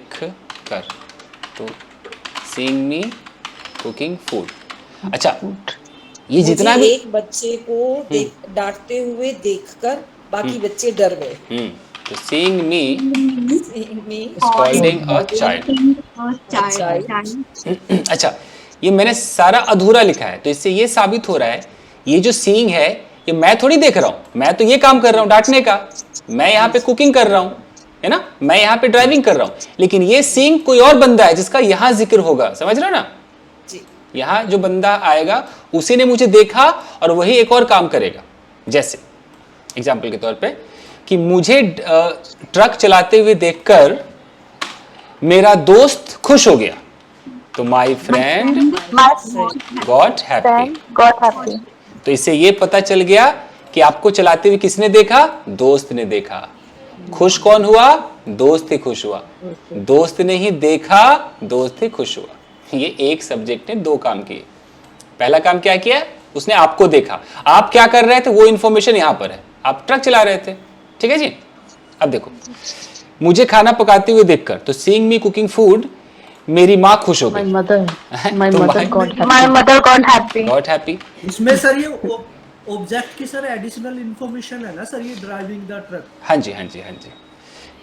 Speaker 1: कर, तो सीइंग मी कुकिंग फूड। अच्छा, ये जितना
Speaker 10: मुझे
Speaker 1: भी
Speaker 10: एक बच्चे को डांटते हुए देखकर बाकी बच्चे डर गए।
Speaker 1: तो seeing me
Speaker 10: Seeing me
Speaker 1: scolding a child.
Speaker 9: child.
Speaker 1: अच्छा, ये मैंने सारा अधूरा लिखा है, तो इससे ये साबित हो रहा है, ये जो सीइंग है ये मैं थोड़ी देख रहा हूं, मैं तो ये काम कर रहा हूं डांटने का, मैं यहाँ पे कुकिंग कर रहा हूं, है ना, मैं यहाँ पे ड्राइविंग कर रहा हूं, लेकिन ये सीइंग कोई और बंदा है जिसका यहाँ जिक्र होगा, समझ रहे हो ना? यहाँ जो बंदा आएगा उसी ने मुझे देखा और वही एक और काम करेगा। जैसे एग्जाम्पल के तौर पे कि मुझे ट्रक चलाते हुए देखकर मेरा दोस्त खुश हो गया, तो माई फ्रेंड गॉट हैप्पी। तो इससे ये पता चल गया कि आपको चलाते हुए किसने देखा? दोस्त ने देखा। खुश कौन हुआ? दोस्त ही खुश हुआ। दोस्त ने ही देखा, दोस्त ही खुश हुआ। ये एक सब्जेक्ट ने दो काम किए। पहला काम क्या किया? उसने आपको देखा, आप क्या कर रहे थे वो इंफॉर्मेशन यहां पर है, आप ट्रक चला रहे थे, ठीक है जी। अब देखो, मुझे खाना पकाते हुए देखकर, तो सीइंग मी कुकिंग फूड, मेरी माँ खुश हो गई।
Speaker 5: My mother got happy.
Speaker 2: इसमें सर ये ऑब्जेक्ट की सर एडिशनल इंफॉर्मेशन है ना सर, ये ड्राइविंग द ट्रक।
Speaker 1: हाँ जी, हाँ जी, हाँ जी।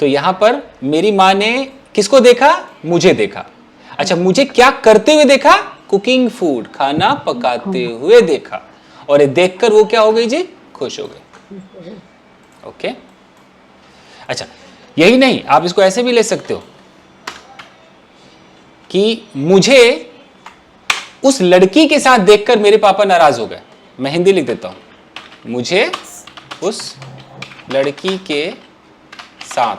Speaker 1: तो यहाँ पर मेरी माँ ने किसको देखा? मुझे देखा। अच्छा, मुझे क्या करते हुए देखा? कुकिंग फूड, खाना पकाते हुए देखा, और ये देखकर वो क्या हो गई जी? खुश हो गई। ओके। अच्छा, यही नहीं, आप इसको ऐसे भी ले सकते हो कि मुझे उस लड़की के साथ देखकर मेरे पापा नाराज हो गए। मैं हिंदी लिख देता हूं, मुझे उस लड़की के साथ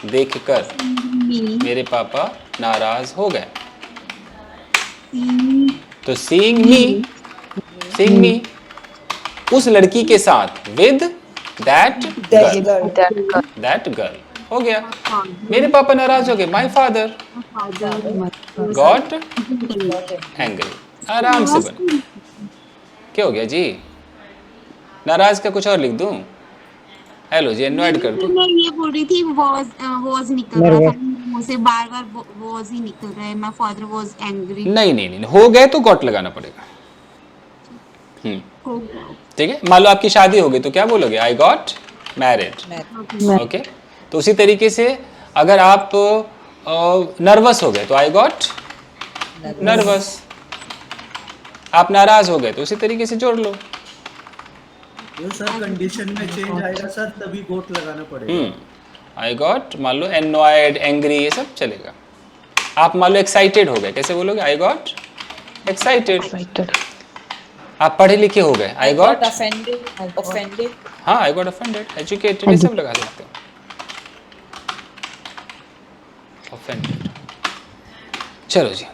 Speaker 1: देखकर मेरे पापा नाराज हो गए। तो सीइंग मी उस लड़की के साथ, विद दैट गर्ल हो गया। मेरे पापा नाराज हो गए, माई फादर गॉट एंग्री। आराम से बन, क्या हो गया जी? नाराज का कुछ और लिख दूं? हेलो जी, एनॉयड कर दूं?
Speaker 9: मैं ये बोल रही थी, was निकल रहा था मुंह से, बार-बार was ही निकल रहा है। My father was angry.
Speaker 1: नहीं, हो गए तो गॉट लगाना पड़ेगा। ठीक है, मान लो आपकी शादी हो गई तो क्या बोलोगे? I got married. ओके, तो उसी तरीके से अगर आप नर्वस हो गए तो आई गॉट नर्वस। आप नाराज हो गए तो उसी तरीके से जोड़ लो।
Speaker 2: ये सर कंडीशन में चेंज आएगा सर, तभी गोट लगाना पड़ेगा।
Speaker 1: आई गॉट, मान लो एनॉयड, एंग्री, ये सब चलेगा। आप मान लो एक्साइटेड हो गए, कैसे बोलोगे? I got excited. आप पढ़े लिखे हो गए, आई गॉट
Speaker 10: offended.
Speaker 1: हाँ, आई गॉट ऑफेंडेड। एजुकेटेड, ये सब लगा सकते हो। ऑफेंडेड। चलो जी,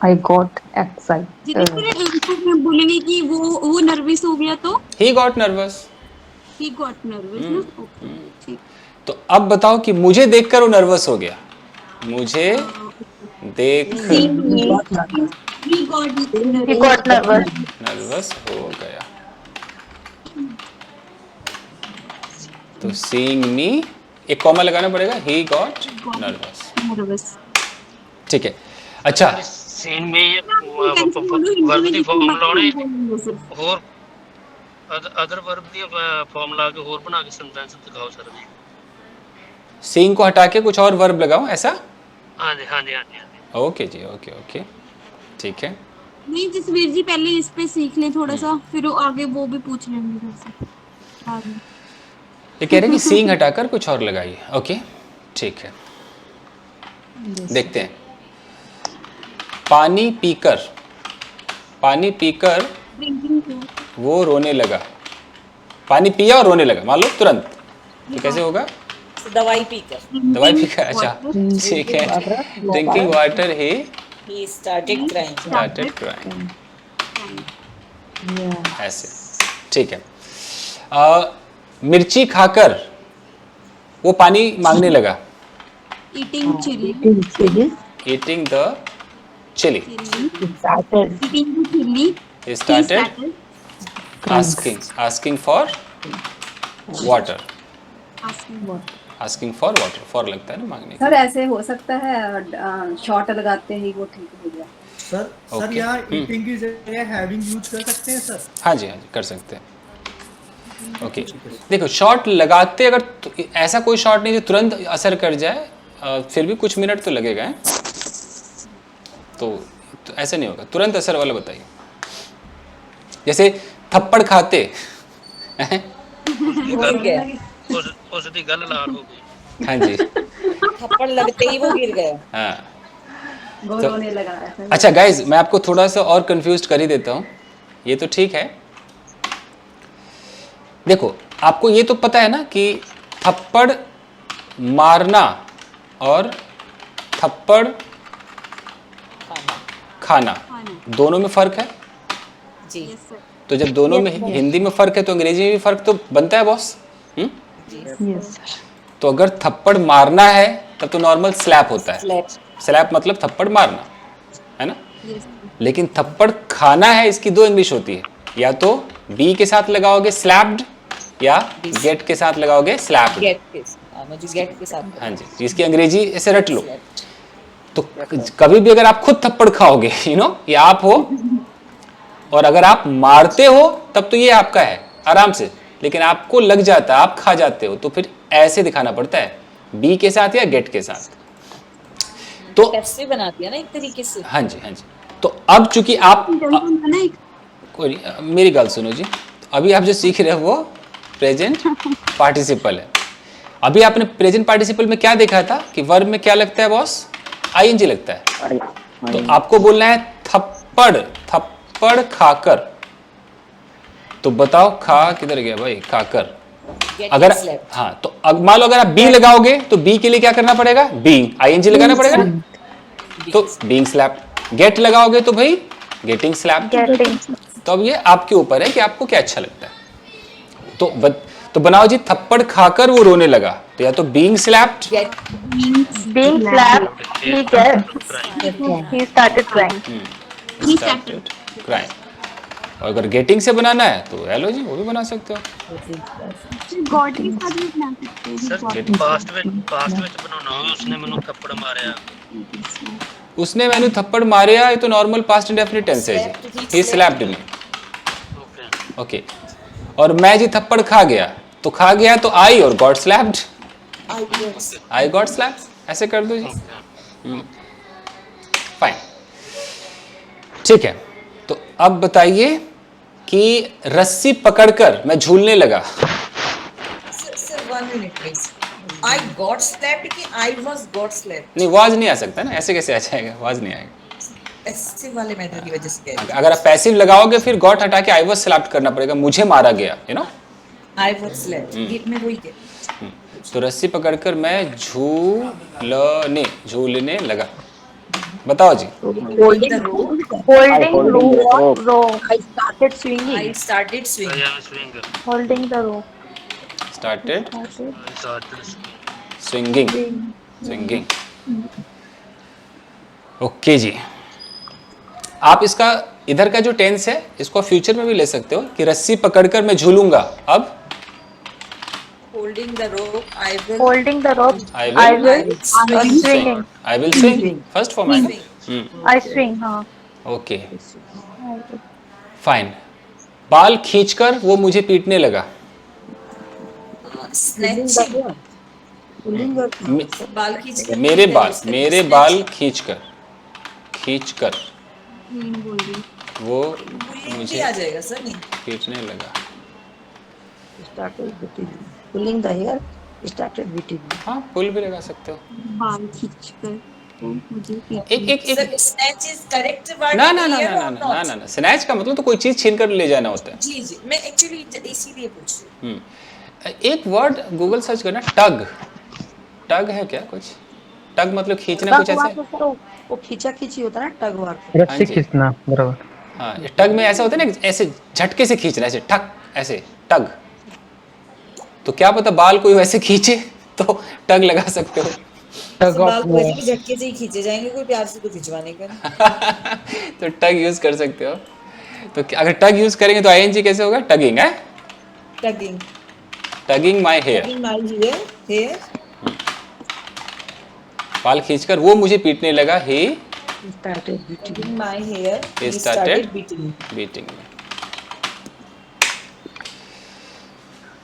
Speaker 5: I got excited.
Speaker 9: जितने बोलेंगे कि वो नर्वस हो गया तो
Speaker 1: he got nervous.
Speaker 9: he got nervous ना। ओके, ठीक।
Speaker 1: तो अब बताओ कि मुझे देखकर वो नर्वस हो गया। मुझे देख
Speaker 9: He got
Speaker 1: नर्वस हो गया। तो सीइंग मी, एक कॉमा लगाना पड़ेगा, ही गॉट नर्वस।
Speaker 9: nervous.
Speaker 1: ठीक है। अच्छा,
Speaker 7: सीन में वर्ब ਦੀ ਫਾਰਮ ਲਾਉਣੇ
Speaker 9: बोलेंगे सिर्फ।
Speaker 7: ਹੋਰ ਅਦਰ ਵਰਬ ਦੀ ਫਾਰਮ ਲਾ ਕੇ ਹੋਰ ਬਣਾ ਕੇ ਸੈਂਟੈਂਸ ਦਿਖਾਓ ਸਰ ਜੀ।
Speaker 1: सीइंग को हटा के कुछ और वर्ब लगाओ ऐसा।
Speaker 7: हाँ जी हाँ जी हाँ जी हाँ जी।
Speaker 1: ओके जी, ओके ओके, ठीक है।
Speaker 9: नहीं जसवीर जी पहले इस पे सीख लें थोड़ा सा, फिर वो आगे वो भी पूछ लेंगे घर से बाद में।
Speaker 1: ये कह रहे हैं कि सीइंग हटाकर कुछ और लगाइए। ओके ठीक है, देखते हैं। पानी पीकर
Speaker 9: ड्रिंकिंग टू
Speaker 1: वो रोने लगा। पानी पिया और रोने लगा, मान लो तुरंत, ये कैसे होगा?
Speaker 10: दवाई पीकर
Speaker 1: दवाई पीकर, अच्छा ठीक है। Drinking water he
Speaker 10: he started crying.
Speaker 1: Started crying, ऐसे, ठीक है। मिर्ची खाकर वो पानी मांगने लगा।
Speaker 9: Eating chilli
Speaker 1: eating the chilli,
Speaker 9: eating chilli
Speaker 1: he started asking for water, asking for water, for लगता है ना मांगने का।
Speaker 8: सर ऐसे हो सकता है शॉर्ट लगाते ही वो ठीक हो गया।
Speaker 2: Sir
Speaker 1: Okay.
Speaker 2: यहाँ ईटिंग की जगह हैविंग यूज कर सकते हैं सर।
Speaker 1: हाँ जी कर सकते हैं। ओके देखो, शॉर्ट लगाते अगर ऐसा कोई शॉर्ट नहीं जो तुरंत असर कर जाए, फिर भी कुछ मिनट तो लगेगा है? तो ऐसा नहीं होगा, तुरंत असर वाला बताइए। जैसे थप्पड़ खाते
Speaker 10: गिर गया,
Speaker 7: ਉਸ ਦੀ ਗੱਲ ਲਾਲ ਹੋ ਗਈ।
Speaker 1: हाँ जी
Speaker 10: थप्पड़ लगते ही वो गिर गया।
Speaker 1: हाँ।
Speaker 8: वो
Speaker 1: तो-
Speaker 8: रोने लगा ऐसा।
Speaker 1: अच्छा गाइज, मैं आपको थोड़ा सा और कंफ्यूज कर ही देता हूँ, ये तो ठीक है। देखो आपको ये तो पता है ना कि थप्पड़ मारना और थप्पड़ खाना दोनों में फर्क है।
Speaker 10: जी
Speaker 9: यस सर।
Speaker 1: तो जब दोनों में हिंदी में फर्क है तो अंग्रेजी में भी फर्क तो बनता है बॉस। तो अगर थप्पड़ मारना है तब तो नॉर्मल स्लैप होता है।
Speaker 10: स्लैप
Speaker 1: स्लैप मतलब थप्पड़ मारना है ना।
Speaker 9: यस
Speaker 1: लेकिन थप्पड़ खाना है, इसकी दो इंग्लिश होती है, या तो बी के साथ लगाओगे स्लैप्ड, या गेट के साथ लगाओगे स्लैप्ड।
Speaker 10: गेट के मुझे गेट के साथ
Speaker 1: हाँ जी, इसकी अंग्रेजी ऐसे रट लो। तो कभी भी अगर आप खुद थप्पड़ खाओगे, ये आप हो, और अगर आप मारते हो तब तो ये आपका है आराम से, लेकिन आपको लग जाता है, आप खा जाते हो, तो फिर ऐसे दिखाना पड़ता है, बी के साथ या गेट के साथ। तो
Speaker 10: कैसे बनाती है ना एक तरीके से।
Speaker 1: हाँ जी हाँ जी। तो अब चूंकि आप
Speaker 9: ना एक
Speaker 1: कोई नहीं, मेरी गल सुनो जी। अभी आप जो सीख रहे हो वो प्रेजेंट पार्टिसिपल है। अभी आपने प्रेजेंट पार्टिसिपल में क्या देखा था कि वर्ब में क्या लगता है बॉस? आईएनजी लगता है। तो आपको बोलना है थप्पड़ खाकर। तो बताओ खा किधर गया भाई? खाकर।
Speaker 10: Get
Speaker 1: अगर
Speaker 10: slap.
Speaker 1: हाँ, तो मान लो अगर आप बी लगाओगे तो बी के लिए क्या करना पड़ेगा? बीइंग, आईएनजी लगाना पड़ेगा ना। तो बीइंग स्लैप। गेट लगाओगे तो भाई गेटिंग स्लैप। तो अब ये आपके ऊपर है कि आपको क्या अच्छा लगता है। तो बनाओ जी, थप्पड़ खाकर वो रोने लगा, तो या तो being slapped,
Speaker 10: Get
Speaker 11: Being slapped, he started crying.
Speaker 1: Started crying. और अगर गेटिंग से बनाना है तो हेलो जी, वो भी बना सकते हो।
Speaker 9: गॉड के साथ भी बना सकते हैं।
Speaker 7: ਸਰ ਪਾਸਟ ਵਿੱਚ ਬਣਾਉਣਾ ਹੋਵੇ ਉਸਨੇ ਮੈਨੂੰ ਥੱਪੜ ਮਾਰਿਆ।
Speaker 1: उसने मैंने थप्पड़ मारिया, ये तो नॉर्मल पास्ट इंडेफिनिट टेंस है जी। He slapped me.
Speaker 7: Okay
Speaker 1: okay. और मैं जी थप्पड़ खा गया, तो खा गया तो आई और got slapped, I got slapped, ऐसे कर दो जी। फाइन, ठीक है। तो अब बताइए कि रस्सी पकड़कर मैं झूलने लगा।
Speaker 10: sir 1 minute please. I got slapped कि I was got slapped.
Speaker 1: नहीं, वाज नहीं आ सकता ना, ऐसे कैसे आ जाएगा? वाज नहीं आएगा।
Speaker 10: ऐसे वाले मैटर की वजह से कह रही
Speaker 1: अगर आप पैसिव लगाओगे फिर गॉट हटा के आई वाज स्लैप्ड करना पड़ेगा, मुझे मारा गया,
Speaker 10: हूँ। I was slapped. गीत में वही है।
Speaker 1: तो रस्सी पकड़कर मैं झूलने लगा। बताओ जी।
Speaker 11: Holding rope. I started swinging.
Speaker 10: I started swinging.
Speaker 7: I swing
Speaker 11: Holding the rope.
Speaker 1: Started
Speaker 7: started
Speaker 1: swinging. Okay जी। आप इसका इधर का जो टेंस है इसको फ्यूचर में भी ले सकते हो कि रस्सी पकड़कर मैं झूलूंगा। अब
Speaker 10: Holding the rope. I will.
Speaker 11: Holding the rope.
Speaker 1: I
Speaker 11: I
Speaker 1: will
Speaker 11: will swinging.
Speaker 1: I will swing. First form है।
Speaker 11: I swing. हाँ.
Speaker 1: Okay fine. बाल खींचकर वो मुझे पीटने लगा।
Speaker 10: स्नैचिंग,
Speaker 1: मे-
Speaker 10: बाल खींच कर
Speaker 1: मेरे
Speaker 10: पीटना,
Speaker 1: बाल
Speaker 10: उसका
Speaker 1: मेरे
Speaker 10: snatching।
Speaker 1: बाल खींचकर
Speaker 9: बोल रही
Speaker 1: वो
Speaker 10: Bullying भी
Speaker 1: मुझे
Speaker 10: आ जाएगा सर नहीं।
Speaker 1: पीटने लगा।
Speaker 11: Started beating me. Pulling the hair, started beating me.
Speaker 1: हाँ पुल भी लगा सकते हो।
Speaker 9: बाल खींचकर वो मुझे
Speaker 1: एक
Speaker 9: पीटने
Speaker 1: एक एक
Speaker 10: sir snatch is correct word
Speaker 1: ना ना ना
Speaker 10: हियर
Speaker 1: ना
Speaker 10: और
Speaker 1: ना ना
Speaker 10: नॉट?
Speaker 1: ना स्नैच का मतलब तो कोई चीज छीन कर ले जाना होता है।
Speaker 10: जी जी, मैं एक्चुअली इसीलिए पूछ रही हूँ।
Speaker 1: एक वर्ड गूगल सर्च करना, टग। टग है क्या कुछ? टग मतलब खींचना कुछ
Speaker 11: टग
Speaker 1: ऐसे।
Speaker 11: वार तो सर वो खींचा खींची होता है ना टग वार।
Speaker 1: हाँ
Speaker 12: रस्सी
Speaker 1: जी
Speaker 12: खींचना बराबर।
Speaker 1: हाँ, टग में ऐसा होता है ना ऐसे झटके से खींचना, ऐसे ठक ऐसे टग। तो क्या पता बाल कोई वैसे खींचे तो टग लगा सकते हो।
Speaker 12: टग
Speaker 10: सर
Speaker 12: ऑफ
Speaker 10: बाल को वैसे भी झटके से ही खींचे जाएंगे, कोई प्यार से तो खिंचवाने का नहीं।
Speaker 1: तो टग यूज कर सकते हो। तो अगर टग यूज करेंगे तो आईएनजी कैसे होगा? टगिंग है,
Speaker 10: tugging,
Speaker 1: tugging my hair.
Speaker 10: Tugging my here, hair.
Speaker 1: बाल खींचकर वो मुझे पीटने लगा। He
Speaker 11: Started beating me.
Speaker 10: Tugging my hair,
Speaker 1: He
Speaker 10: he
Speaker 1: started
Speaker 10: started beating.
Speaker 1: Beating.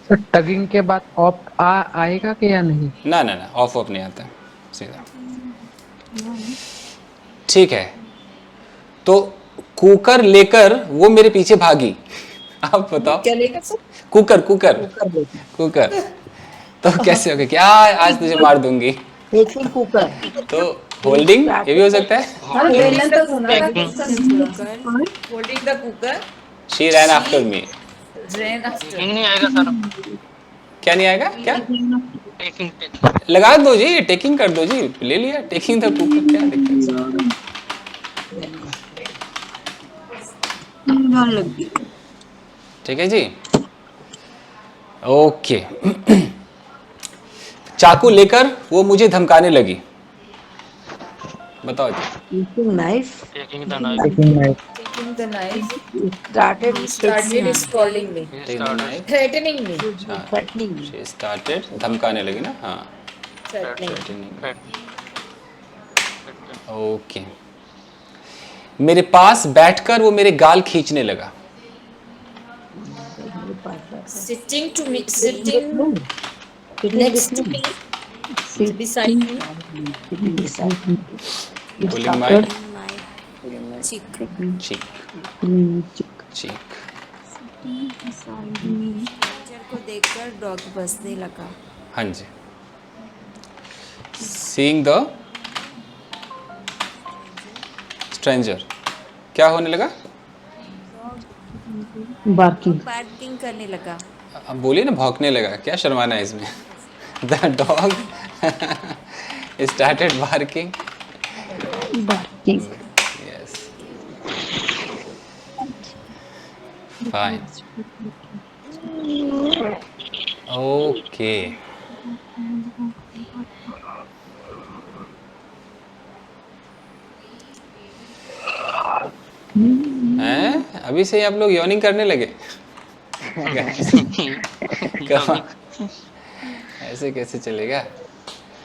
Speaker 12: Sir tugging के बाद ऑफ आएगा कि या नहीं?
Speaker 1: ना ना ना ऑफ ऑफ नहीं आता सीधा। ठीक है, तो कुकर लेकर वो मेरे पीछे भागी। आप बताओ।
Speaker 10: क्या लेकर सर?
Speaker 1: कुकर कुकर कुकर तो कैसे होगा? क्या आज तुझे मार दूंगी।
Speaker 11: Taking cooker.
Speaker 1: तो होल्डिंग ये भी हो सकता है।
Speaker 10: हाँ, बेलन तक होना था
Speaker 7: Tagging.
Speaker 10: Cooker, holding the cooker,
Speaker 1: she rain after me.
Speaker 10: Rain after.
Speaker 7: Taking नहीं आएगा सर।
Speaker 1: क्या नहीं आएगा? क्या
Speaker 7: टेकिंग टेकिंग
Speaker 1: लगा दो जी, टेकिंग कर दो जी, ले लिया टेकिंग द कुकर, क्या दिक्कत है?
Speaker 9: लग गई।
Speaker 1: ठीक है जी, ओके। चाकू लेकर वो मुझे धमकाने लगी। बताओ जी।
Speaker 11: Taking knife.
Speaker 7: Taking the knife.
Speaker 12: Taking knife.
Speaker 10: Taking the knife,
Speaker 11: Started
Speaker 10: he started scolding me,
Speaker 1: Take the knife.
Speaker 10: threatening me,
Speaker 11: threatening me.
Speaker 1: She started धमकाने लगी ना। हाँ
Speaker 10: threatening।
Speaker 1: threatening। ओके। मेरे पास बैठकर वो मेरे गाल खींचने लगा।
Speaker 10: Sitting to me, sitting next to me, beside me,
Speaker 1: Pulling my
Speaker 10: cheek।
Speaker 1: cheek cheek।
Speaker 4: Teacher को देखकर डॉग बसने लगा।
Speaker 1: हाँ जी। Seeing the stranger, क्या होने लगा?
Speaker 11: Barking.
Speaker 4: पार्किंग करने लगा।
Speaker 1: अब बोलिए ना, भौंकने लगा। क्या शर्माना है इसमें? The dog started barking.
Speaker 11: Barking.
Speaker 1: Yes. Fine. Okay. हैं? अभी से ही आप लोग यॉर्निंग करने लगे? ऐसे कैसे चलेगा?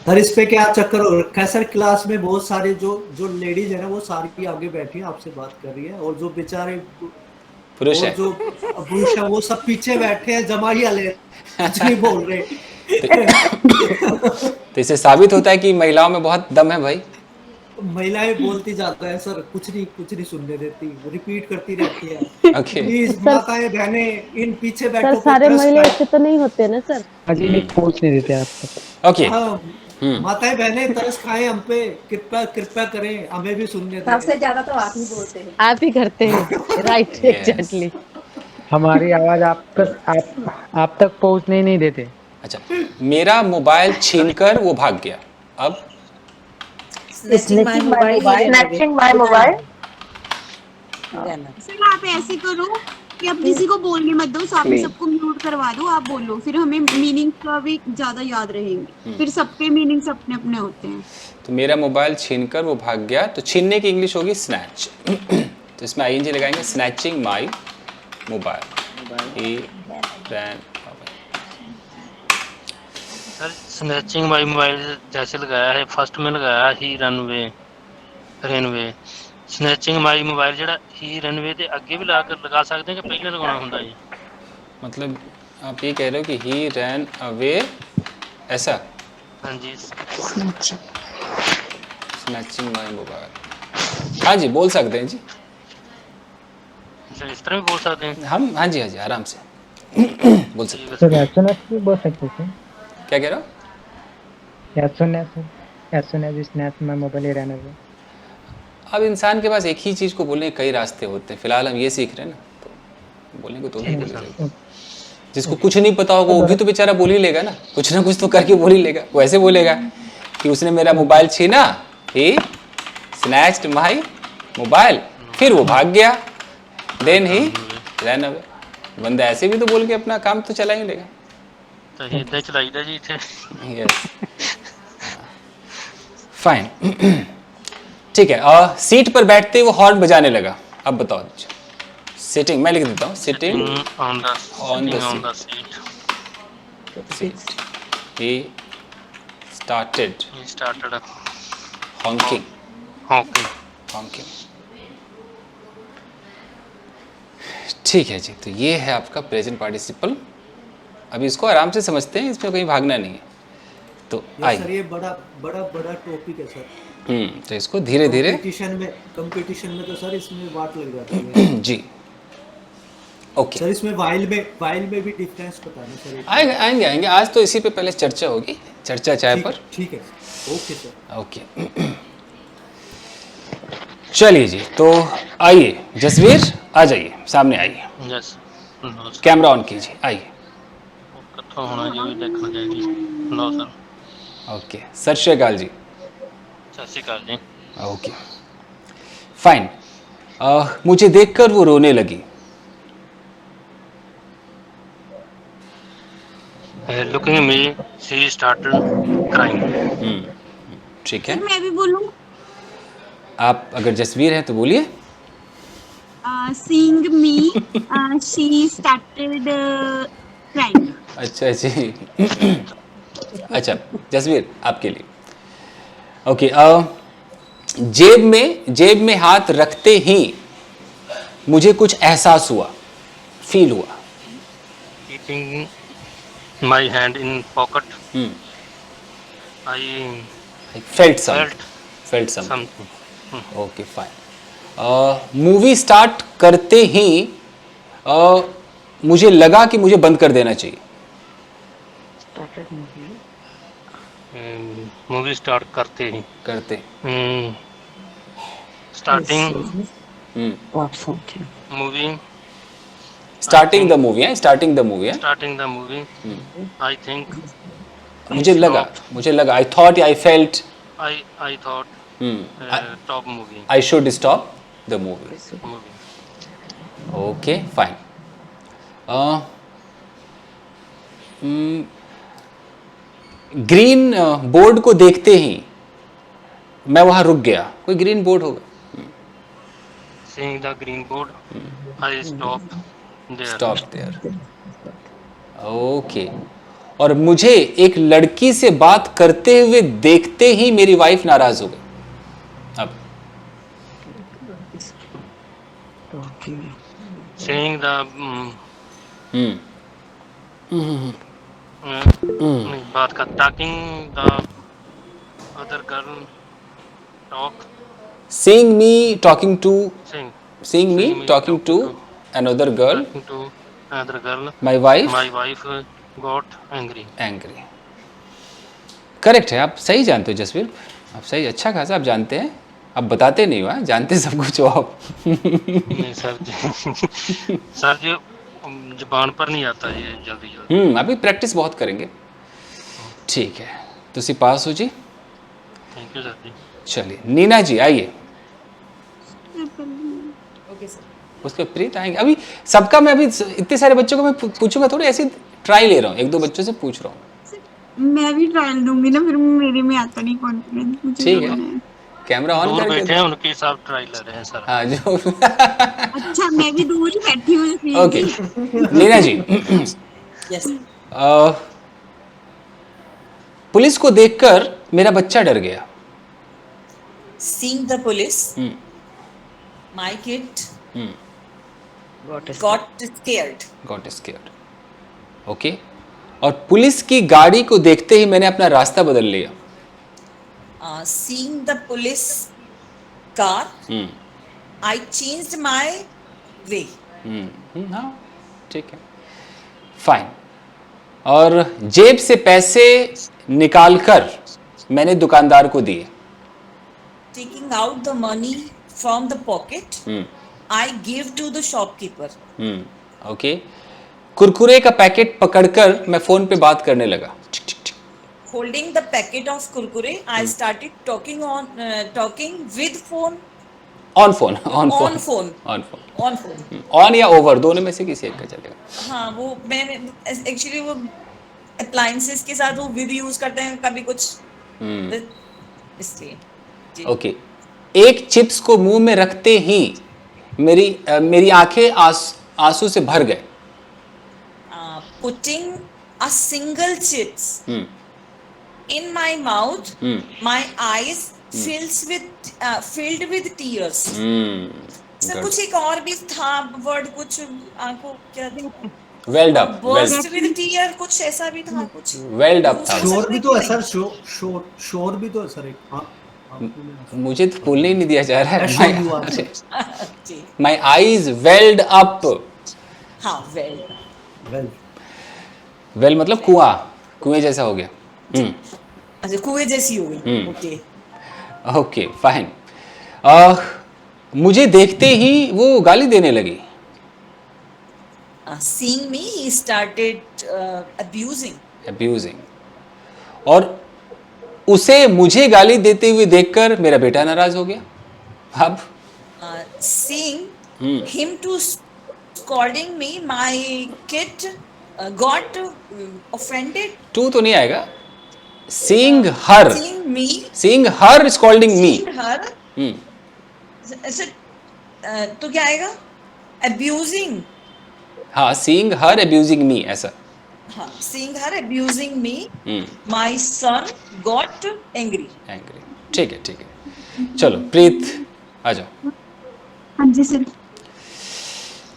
Speaker 2: सर इस पे क्या चक्कर हो रखा है सर? क्लास में बहुत सारे जो जो लेडीज है ना वो सारी आगे बैठी हैं, आपसे बात कर रही है, और जो बेचारे
Speaker 1: पुरुष
Speaker 2: और
Speaker 1: है।
Speaker 2: जो पुरुष है वो सब पीछे बैठे हैं, जमाइया ले कुछ नहीं बोल रहे।
Speaker 1: तो इससे साबित होता है कि महिलाओं में बहुत दम है भाई।
Speaker 2: महिलाएं बोलती जाता है सर, कुछ नहीं सुनने देती, रिपीट करती रहती है।
Speaker 1: ओके।
Speaker 2: प्लीज माताएं बहनें इन पीछे बैठो।
Speaker 13: सर सारे महिला ऐसे तो नहीं होते ना सर।
Speaker 12: अजी नहीं पहुंच नहीं देते आप तक।
Speaker 1: ओके।
Speaker 2: माताएं बहनें तरस खाएं हम पे, कृपया कृपया करें, हमें भी सुनने दें।
Speaker 11: सबसे ज्यादा तो आप ही बोलते हैं।
Speaker 13: आप ही करते हैं। Right, exactly.
Speaker 12: हमारी आवाज आप तक पहुंचने ही नहीं देते।
Speaker 1: अच्छा, मेरा मोबाइल छीनकर वो भाग गया। अब
Speaker 11: Snatching my mobile. Snatching my mobile.
Speaker 9: Sir आप ऐसे करो कि अब किसी को बोलने मत दो, आप सबको म्यूट करवा दो, आप बोलो, फिर हमें मीनिंग का भी ज्यादा याद रहेंगे, फिर सबके मीनिंग्स अपने अपने होते हैं।
Speaker 1: तो मेरा मोबाइल छीनकर वो भाग गया, तो छीनने की इंग्लिश होगी स्नैच। तो इसमें आईएनजी लगाएंगे, snatching my mobile. He ran.
Speaker 7: Sir snatching my mobile जैसे लगाया है, फर्स्ट में लगाया he ran away, snatching my mobile ਜਿਹੜਾ ਹੀ ਰਨਵੇ ਤੇ ਅੱਗੇ ਵੀ ਲਗਾ ਸਕਦੇ ਹਾਂ ਕਿ ਪਹਿਲਾਂ ਲਗਾਉਣਾ ਹੁੰਦਾ ਜੀ?
Speaker 1: मतलब आप ये कह रहे हो कि ही रैन अवे ऐसा?
Speaker 7: हाँ जी।
Speaker 1: स्नैचिंग माय मोबाइल, हाँ जी बोल सकते हैं जी।
Speaker 7: अच्छा, इस तरह भी बोल सकते हैं
Speaker 1: हम? हाँ जी आराम से बोल सकते हैं।
Speaker 12: सर as soon as भी बोल सकते हैं
Speaker 1: क्या कह रहे हो?
Speaker 12: as soon as snatch my mobile ran away।
Speaker 1: अब इंसान के पास एक ही चीज़ को बोलने के कई रास्ते होते हैं, फिलहाल हम ये सीख रहे हैं ना, तो बोलने को तो नहीं बोलेगा। जिसको कुछ नहीं पता होगा वो भी तो बेचारा बोल ही लेगा ना, कुछ ना कुछ तो करके बोल ही लेगा। वो ऐसे बोलेगा कि उसने मेरा मोबाइल छीना, ही स्नैच्ड माय मोबाइल, फिर वो भाग गया, देन ही रैन अवे। बंदा ऐसे भी तो बोल के अपना काम तो चला ही लेगा।
Speaker 7: तो इतना चलाईदा जी इतने।
Speaker 1: यस फाइन ठीक है। सीट पर बैठते ही वो हॉर्न बजाने लगा। अब बताओ, सिटिंग, मैं लिख देता हूँ, sitting
Speaker 7: on the
Speaker 1: seat he started honking। ठीक है जी, तो ये है आपका प्रेजेंट पार्टिसिपल। अभी इसको आराम से समझते हैं, इसमें कहीं भागना नहीं है। तो
Speaker 2: आइए सर, ये बड़ा टॉपिक है सर।
Speaker 1: तो इसको धीरे धीरे
Speaker 2: कंपटीशन में तो सर इसमें वाट लग जाती है
Speaker 1: जी। ओके
Speaker 2: सर, इसमें वाइल में भी डिफरेंस बताना सर।
Speaker 1: आएंगे आज तो इसी पे पहले चर्चा होगी, चर्चा चाय पर।
Speaker 2: ठीक है, ओके सर।
Speaker 1: ओके चलिए जी, तो आइए जसवीर, आ जाइए सामने आइए।
Speaker 7: यस,
Speaker 1: कैमरा ऑन कीजिए, आइए।
Speaker 7: कितना होना जो भी देखना चाहिए। लो सर।
Speaker 1: ओके, सत श्री अकाल जी।
Speaker 7: सत श्री अकाल जी।
Speaker 1: Okay fine. मुझे देखकर वो रोने लगी।
Speaker 7: Looking at me she started crying.
Speaker 1: ठीक है,
Speaker 9: मैं भी बोलूं?
Speaker 1: आप अगर जसवीर हैं तो बोलिए।
Speaker 9: Seeing me, she started crying।
Speaker 1: अच्छा जी अच्छा जसवीर, आपके लिए। ओके जेब में हाथ रखते ही मुझे कुछ एहसास हुआ, फील हुआ।
Speaker 7: Keeping my hand in pocket, I
Speaker 1: felt something. Okay fine. Movie start करते ही मुझे लगा कि मुझे बंद कर देना चाहिए।
Speaker 7: मूवी स्टार्ट करते starting movie
Speaker 1: starting the movie है, starting the movie
Speaker 7: I think,
Speaker 1: मुझे लगा I thought, I felt,
Speaker 7: I thought stop movie,
Speaker 1: I should stop the movie. Okay fine. Green board को देखते ही मैं वहां रुक गया। कोई ग्रीन बोर्ड होगा?
Speaker 7: seeing the green board, I stopped there।
Speaker 1: Okay. और मुझे एक लड़की से बात करते हुए देखते ही मेरी वाइफ नाराज हो गई। अब
Speaker 7: seeing the बात का talking the other girl talk,
Speaker 1: seeing me talking to another girl, my wife got angry। Correct है, आप सही जानते हो जसवीर, आप सही, अच्छा खासा आप जानते हैं। आप बताते नहीं हो, जानते सब कुछ हो आप।
Speaker 7: नहीं सर जी, सर जी जुबान पर नहीं आता ये जल्दी।
Speaker 1: अभी प्रैक्टिस बहुत करेंगे। ठीक है, तुसी पास हो जी।
Speaker 7: थैंक यू सर जी।
Speaker 1: चलिए नीना जी आइए।
Speaker 4: Okay sir.
Speaker 1: उसके प्रीत आएंगे। अभी सबका मैं अभी इतने सारे बच्चों को मैं पूछूंगा, थोड़ी ऐसी ट्राई ले रहा हूँ, एक दो बच्चों से पूछ रहा हूँ।
Speaker 9: मैं भी ट्रायल दूंगी ना, फिर मेरे में आता नहीं कॉन्फिडेंस।
Speaker 1: ठीक है, कैमरा ऑन करके
Speaker 7: बैठे हैं, उनके साथ ट्राई ले रहे हैं सर।
Speaker 1: हाँ जो
Speaker 9: अच्छा, मैं भी दूर ही बैठी हूँ।
Speaker 1: ओके नीना जी।
Speaker 4: यस।
Speaker 1: पुलिस को देखकर मेरा बच्चा डर गया।
Speaker 4: Seeing the police,
Speaker 10: my kid
Speaker 11: Got
Speaker 10: got scared.
Speaker 1: Got scared. Okay. और पुलिस की गाड़ी को देखते ही मैंने अपना रास्ता बदल लिया.
Speaker 10: Seeing the police car, I changed my way.
Speaker 1: हाँ, ठीक है, फाइन. और जेब से पैसे निकालकर मैंने दुकानदार को दिए.
Speaker 10: Taking out the money from the pocket, I gave to the shopkeeper.
Speaker 1: Okay. Kurkure का पैकेट पकड़कर मैं फोन पे बात करने लगा.
Speaker 10: Holding the packet of kurkure, I started talking with phone.
Speaker 1: On phone.
Speaker 10: On phone.
Speaker 1: On phone.
Speaker 10: On phone.
Speaker 1: On या over, दोनों में से किसी एक का चलेगा.
Speaker 10: हाँ, वो मैंने एक्चुअली वो अप्लायंसेस के साथ वो विद यूज करते हैं कभी कुछ, इसलिए. जी.
Speaker 1: ओके. एक चिप्स को मुंह में रखते ही मेरी आंखें आंसू से भर गए.
Speaker 10: Putting a single chips in my mouth, my eyes filled with tears. Sir कुछ एक और भी था वर्ड, कुछ आंखों क्या
Speaker 1: weld up.
Speaker 10: burst with tear, कुछ ऐसा भी था कुछ.
Speaker 1: वेल्ड अप था.
Speaker 2: शोर भी तो है सर, शोर भी तो है सर एक. हाँ,
Speaker 1: मुझे तो बोलने ही नहीं दिया जा रहा है.
Speaker 10: जी.
Speaker 1: My eyes welled up.
Speaker 10: हाँ, वेल
Speaker 1: वेल मतलब कुएं जैसा हो गया.
Speaker 10: अच्छा, कुएं जैसी हो गई. ओके.
Speaker 1: Okay, fine. मुझे देखते ही वो गाली देने लगी.
Speaker 10: Seeing me, he started abusing.
Speaker 1: और उसे मुझे गाली देते हुए देखकर मेरा बेटा नाराज हो गया. अब
Speaker 10: seeing him to scolding me, my kid got offended.
Speaker 1: To तो नहीं आएगा. Seeing her scolding me.
Speaker 10: Seeing her. तो क्या आएगा? Abusing.
Speaker 1: हाँ, seeing her abusing me ऐसा.
Speaker 10: हाँ, seeing her abusing me, my son got angry.
Speaker 1: ठीक है. चलो प्रीत, आ जाओ.
Speaker 9: हाँ जी सर.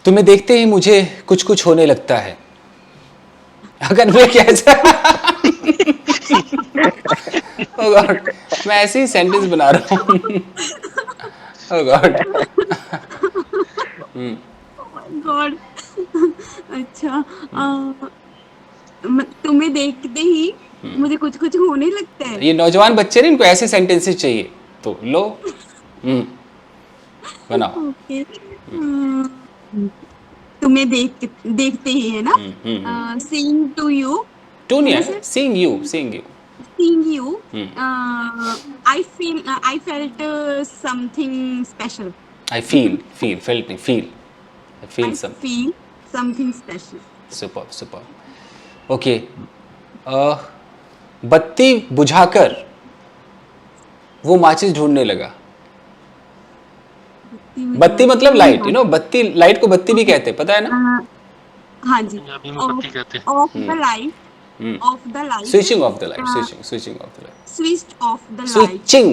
Speaker 1: तुम्हें देखते ही मुझे कुछ होने लगता है. अगर मैं कैसा oh God, मैं ऐसे ही सेंटेंस बना रहा हूँ. oh God.
Speaker 9: गॉड. अच्छा, तुम्हें देखते ही मुझे कुछ होने लगता है.
Speaker 1: ये नौजवान बच्चे ने, इनको ऐसे सेंटेंसेस चाहिए, तो लो. बनाओ.
Speaker 9: ओके. तुम्हें देखते ही है ना. Seeing to you.
Speaker 1: टू नहीं है, seeing you.
Speaker 9: Seeing you, I felt something special.
Speaker 1: I feel
Speaker 9: something special.
Speaker 1: Super. Okay. बत्ती बुझाकर वो माचिस ढूंढने लगा. बत्ती मतलब लाइट, बत्ती, लाइट को बत्ती भी कहते हैं, पता है ना.
Speaker 9: हाँ जी.
Speaker 7: बत्ती कहते हैं.
Speaker 9: Off the light.
Speaker 1: Switching off the light. Switching off the light.
Speaker 9: Switched off the light.
Speaker 1: Switching.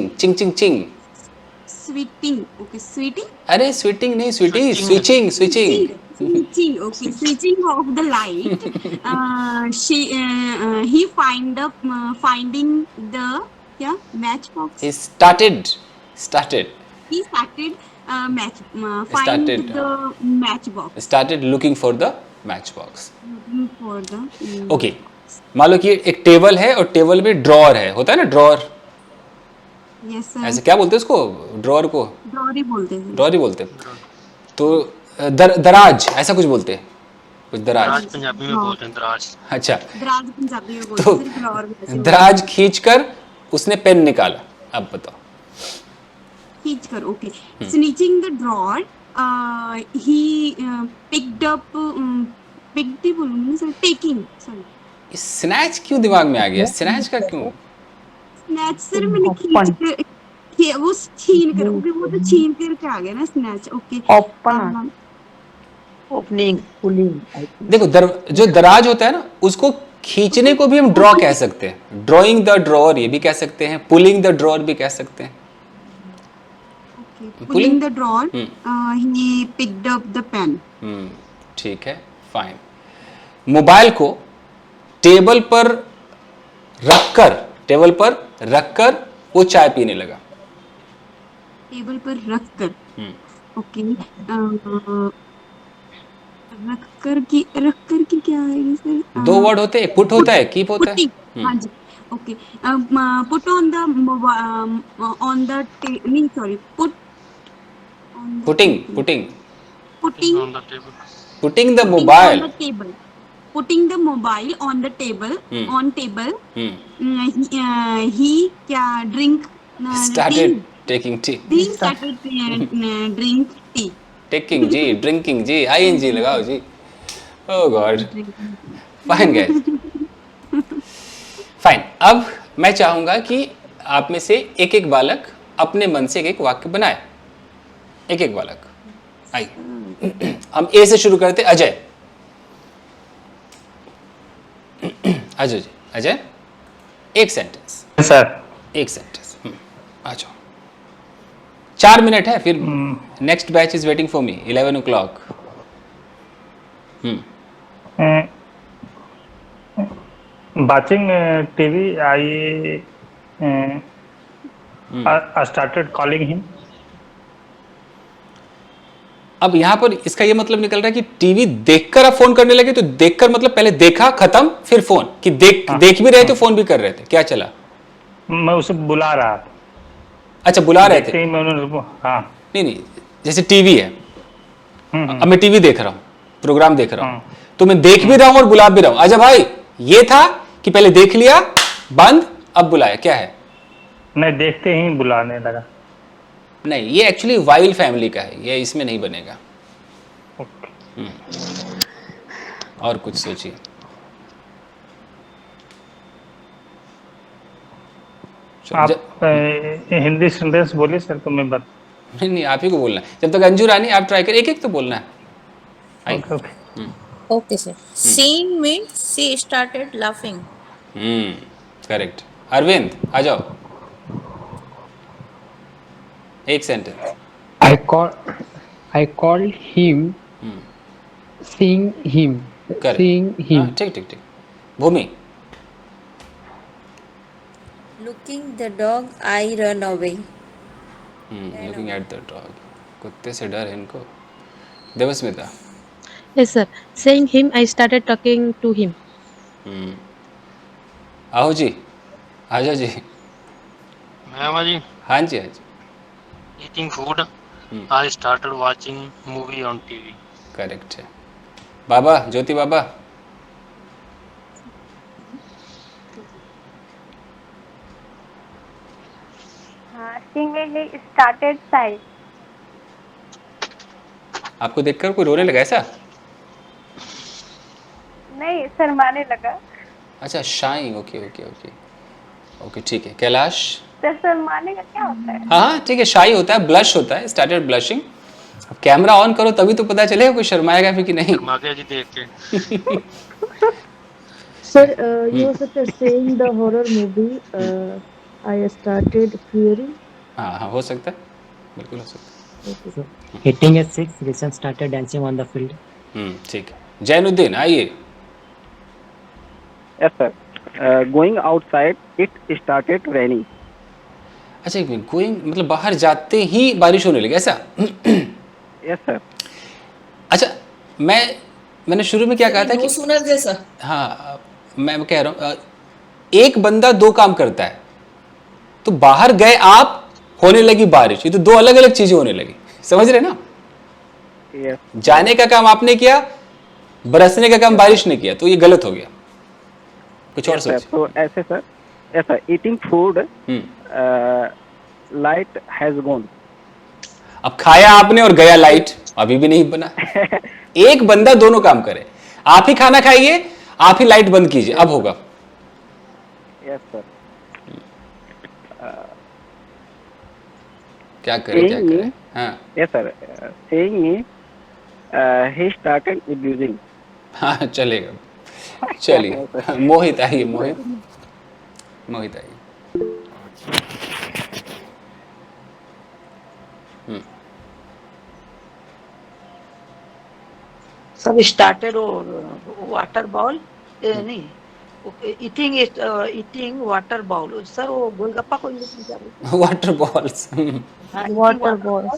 Speaker 9: Sweeting. Okay, sweeting.
Speaker 1: अरे स्वीटिंग नहीं, Sweety. Switching.
Speaker 9: Okay, switching off the light. He finding the matchbox.
Speaker 1: He started.
Speaker 9: He started finding the matchbox.
Speaker 1: Started looking for the matchbox. Okay. मान लो कि एक table है और table में drawer है, होता है ना ड्रॉअर.
Speaker 9: Yes, sir.
Speaker 1: ऐसे क्या बोलते हैं उसको, ड्रॉअर को?
Speaker 9: ड्रॉअर ही बोलते हैं.
Speaker 1: तो दराज ऐसा कुछ बोलते हैं, कुछ दराज
Speaker 7: पंजाबी में बोलते हैं. दराज.
Speaker 1: अच्छा,
Speaker 9: दराज पंजाबी में बोलते हैं.
Speaker 1: तो दराज खींचकर उसने पेन निकाला. अब बताओ.
Speaker 9: खींचकर. Okay. Snatching the drawer, he
Speaker 1: snatch क्यों दिमाग में आ गया? स्नैच का क्यों?
Speaker 9: स्नैच सर मैंने खींच वो छीन कर. ओके, वो तो छीन करके आ गया ना स्नैच. ओके.
Speaker 11: Opening, pulling.
Speaker 1: देखो, जो दराज होता है ना, उसको खींचने को भी हम ड्रॉ कह सकते हैं. ड्रॉइंग द ड्रॉअर ये भी कह सकते हैं. पुलिंग द ड्रॉअर भी कह सकते हैं.
Speaker 9: Pulling the drawer, he picked up the pen.
Speaker 1: ठीक है, फाइन। मोबाइल को टेबल पर रखकर वो चाय पीने लगा।
Speaker 9: टेबल पर रखकर, ओके। रखकर की क्या है सर?
Speaker 1: दो वर्ड होते हैं, पुट होता है, कीप होता है।
Speaker 9: हाँ जी, okay. Put on the on the नहीं, sorry,
Speaker 1: putting the
Speaker 9: on
Speaker 1: mobile
Speaker 9: the table. Putting the mobile on the table, on table. He drink
Speaker 1: started
Speaker 9: tea.
Speaker 1: taking tea।
Speaker 9: He started drink tea.
Speaker 1: Taking जी, drinking जी, ING लगाओ जी। Oh God, fine guys, fine. अब मैं चाहूंगा कि आप में से एक एक बालक अपने मन से एक एक वाक्य बनाए। एक एक बालक, आइए हम ए से शुरू करते। अजय, अजय जी, अजय एक सेंटेंस।
Speaker 14: सर
Speaker 1: एक सेंटेंस, आ जाओ। 4 मिनट है, फिर next batch is waiting for me 11 o'clock।
Speaker 14: watching TV, I started calling him।
Speaker 1: अब यहाँ पर इसका ये मतलब निकल रहा है कि टीवी देखकर आप फोन करने लगे, तो देखकर मतलब पहले देखा, खत्म, फिर फोन, कि देख भी रहे थे, फोन भी कर रहे थे, क्या चला?
Speaker 14: मैं उसे बुला रहा था।
Speaker 1: अच्छा, बुला रहे थे।
Speaker 14: हाँ।
Speaker 1: नहीं, जैसे टीवी है, अब मैं टीवी देख रहा हूँ, प्रोग्राम देख रहा हूँ, तो मैं देख भी रहा हूँ और बुला भी रहा हूँ। अच्छा भाई, ये था कि पहले देख लिया, बंद, अब बुलाया, क्या है?
Speaker 14: नहीं, देखते ही बुलाने लगा।
Speaker 1: नहीं, ये एक्चुअली वाइल्ड फैमिली का है, ये इसमें नहीं बनेगा। और कुछ सोचिए।
Speaker 14: आप हिंदी सेंटेंस बोलिए सर, तो मैं
Speaker 1: नहीं, आप ही को बोलना है। जब तक अंजू रानी आप ट्राई कर, एक एक तो बोलना है।
Speaker 10: Okay, sir. Seeing me, she started laughing.
Speaker 1: Correct. Arvind आ जाओ, एक sentence.
Speaker 12: I called him, seeing him,
Speaker 1: ठीक। Bhumi,
Speaker 10: Looking the dog, I run away.
Speaker 1: Looking at the dog, कुत्ते से डर है इनको। Devasmita,
Speaker 13: Yes, sir. Saying him, I started talking to him.
Speaker 1: आओ जी, आजा जी।
Speaker 7: मैं जी,
Speaker 1: हाँ जी, हाँ जी।
Speaker 7: eating food, I started watching movie on TV।
Speaker 1: Correct है। बाबा, ज्योति बाबा,
Speaker 8: Seeing he started sighing।
Speaker 1: आपको देखकर कोई रोने लगा ऐसा?
Speaker 8: नहीं, शर्माने लगा।
Speaker 1: अच्छा, शाइंग, ओके, ठीक है। कैलाश,
Speaker 8: तो शर्माने का क्या होता है?
Speaker 1: हाँ ठीक है, शाई होता है, ब्लश होता है, स्टार्टेड ब्लशिंग। अब कैमरा ऑन करो तभी तो पता चलेगा कोई शर्माएगा फिर कि नहीं।
Speaker 7: जी देख के।
Speaker 13: Sir, you were saying the horror movie. I started fearing.
Speaker 1: हाँ, हो सकता है, बिल्कुल हो सकता है।
Speaker 15: Hitting a six, Rishan started dancing on the field।
Speaker 1: ठीक है। जैनुद्दीन आइए।
Speaker 3: Yes sir, going outside, it started raining।
Speaker 1: अच्छा, एक मिनट, गोइंग मतलब बाहर जाते ही बारिश होने लगी ऐसा?
Speaker 3: Yes sir।
Speaker 1: अच्छा, मैंने शुरू में क्या कहा था कि
Speaker 10: सुनर जैसा।
Speaker 1: हाँ, मैं कह रहा हूँ एक बंदा दो काम करता है, तो बाहर गए आप, होने लगी बारिश, ये तो दो अलग अलग चीजें होने लगी, समझ रहे ना?
Speaker 3: Yes।
Speaker 1: जाने का काम आपने किया, बरसने का काम बारिश ने किया, तो ये गलत हो गया। कुछ और सोचिए।
Speaker 3: तो ऐसे सर, ऐसा eating food, light has gone.
Speaker 1: अब खाया आपने और गया लाइट, अभी भी नहीं बना। एक बंदा दोनों काम करे, आप ही खाना खाइए, आप ही लाइट बंद कीजिए, अब होगा।
Speaker 3: Yes sir.
Speaker 1: क्या करें? हाँ,
Speaker 3: yes sir. Saying me, he started abusing.
Speaker 1: हाँ चलेगा, चलिए। मोहित आइए, मोहित आइए।
Speaker 11: सब स्टार्टेड वाटर बॉल नहीं ईटिंग वाटर बॉल सर वो गोलगप्पा को इंग्लिश में क्या बोलते हैं
Speaker 1: water balls
Speaker 11: water ball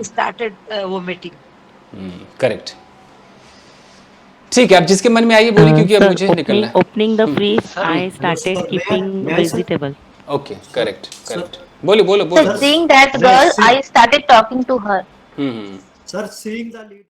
Speaker 11: started vomiting
Speaker 1: correct ठीक है अब जिसके मन में आई बोली क्योंकि अब मुझे निकलना है
Speaker 16: opening the fridge I started keeping vegetable
Speaker 1: okay correct correct बोलो
Speaker 17: Seeing that girl, I started talking to her.
Speaker 2: Sir, seeing the lead.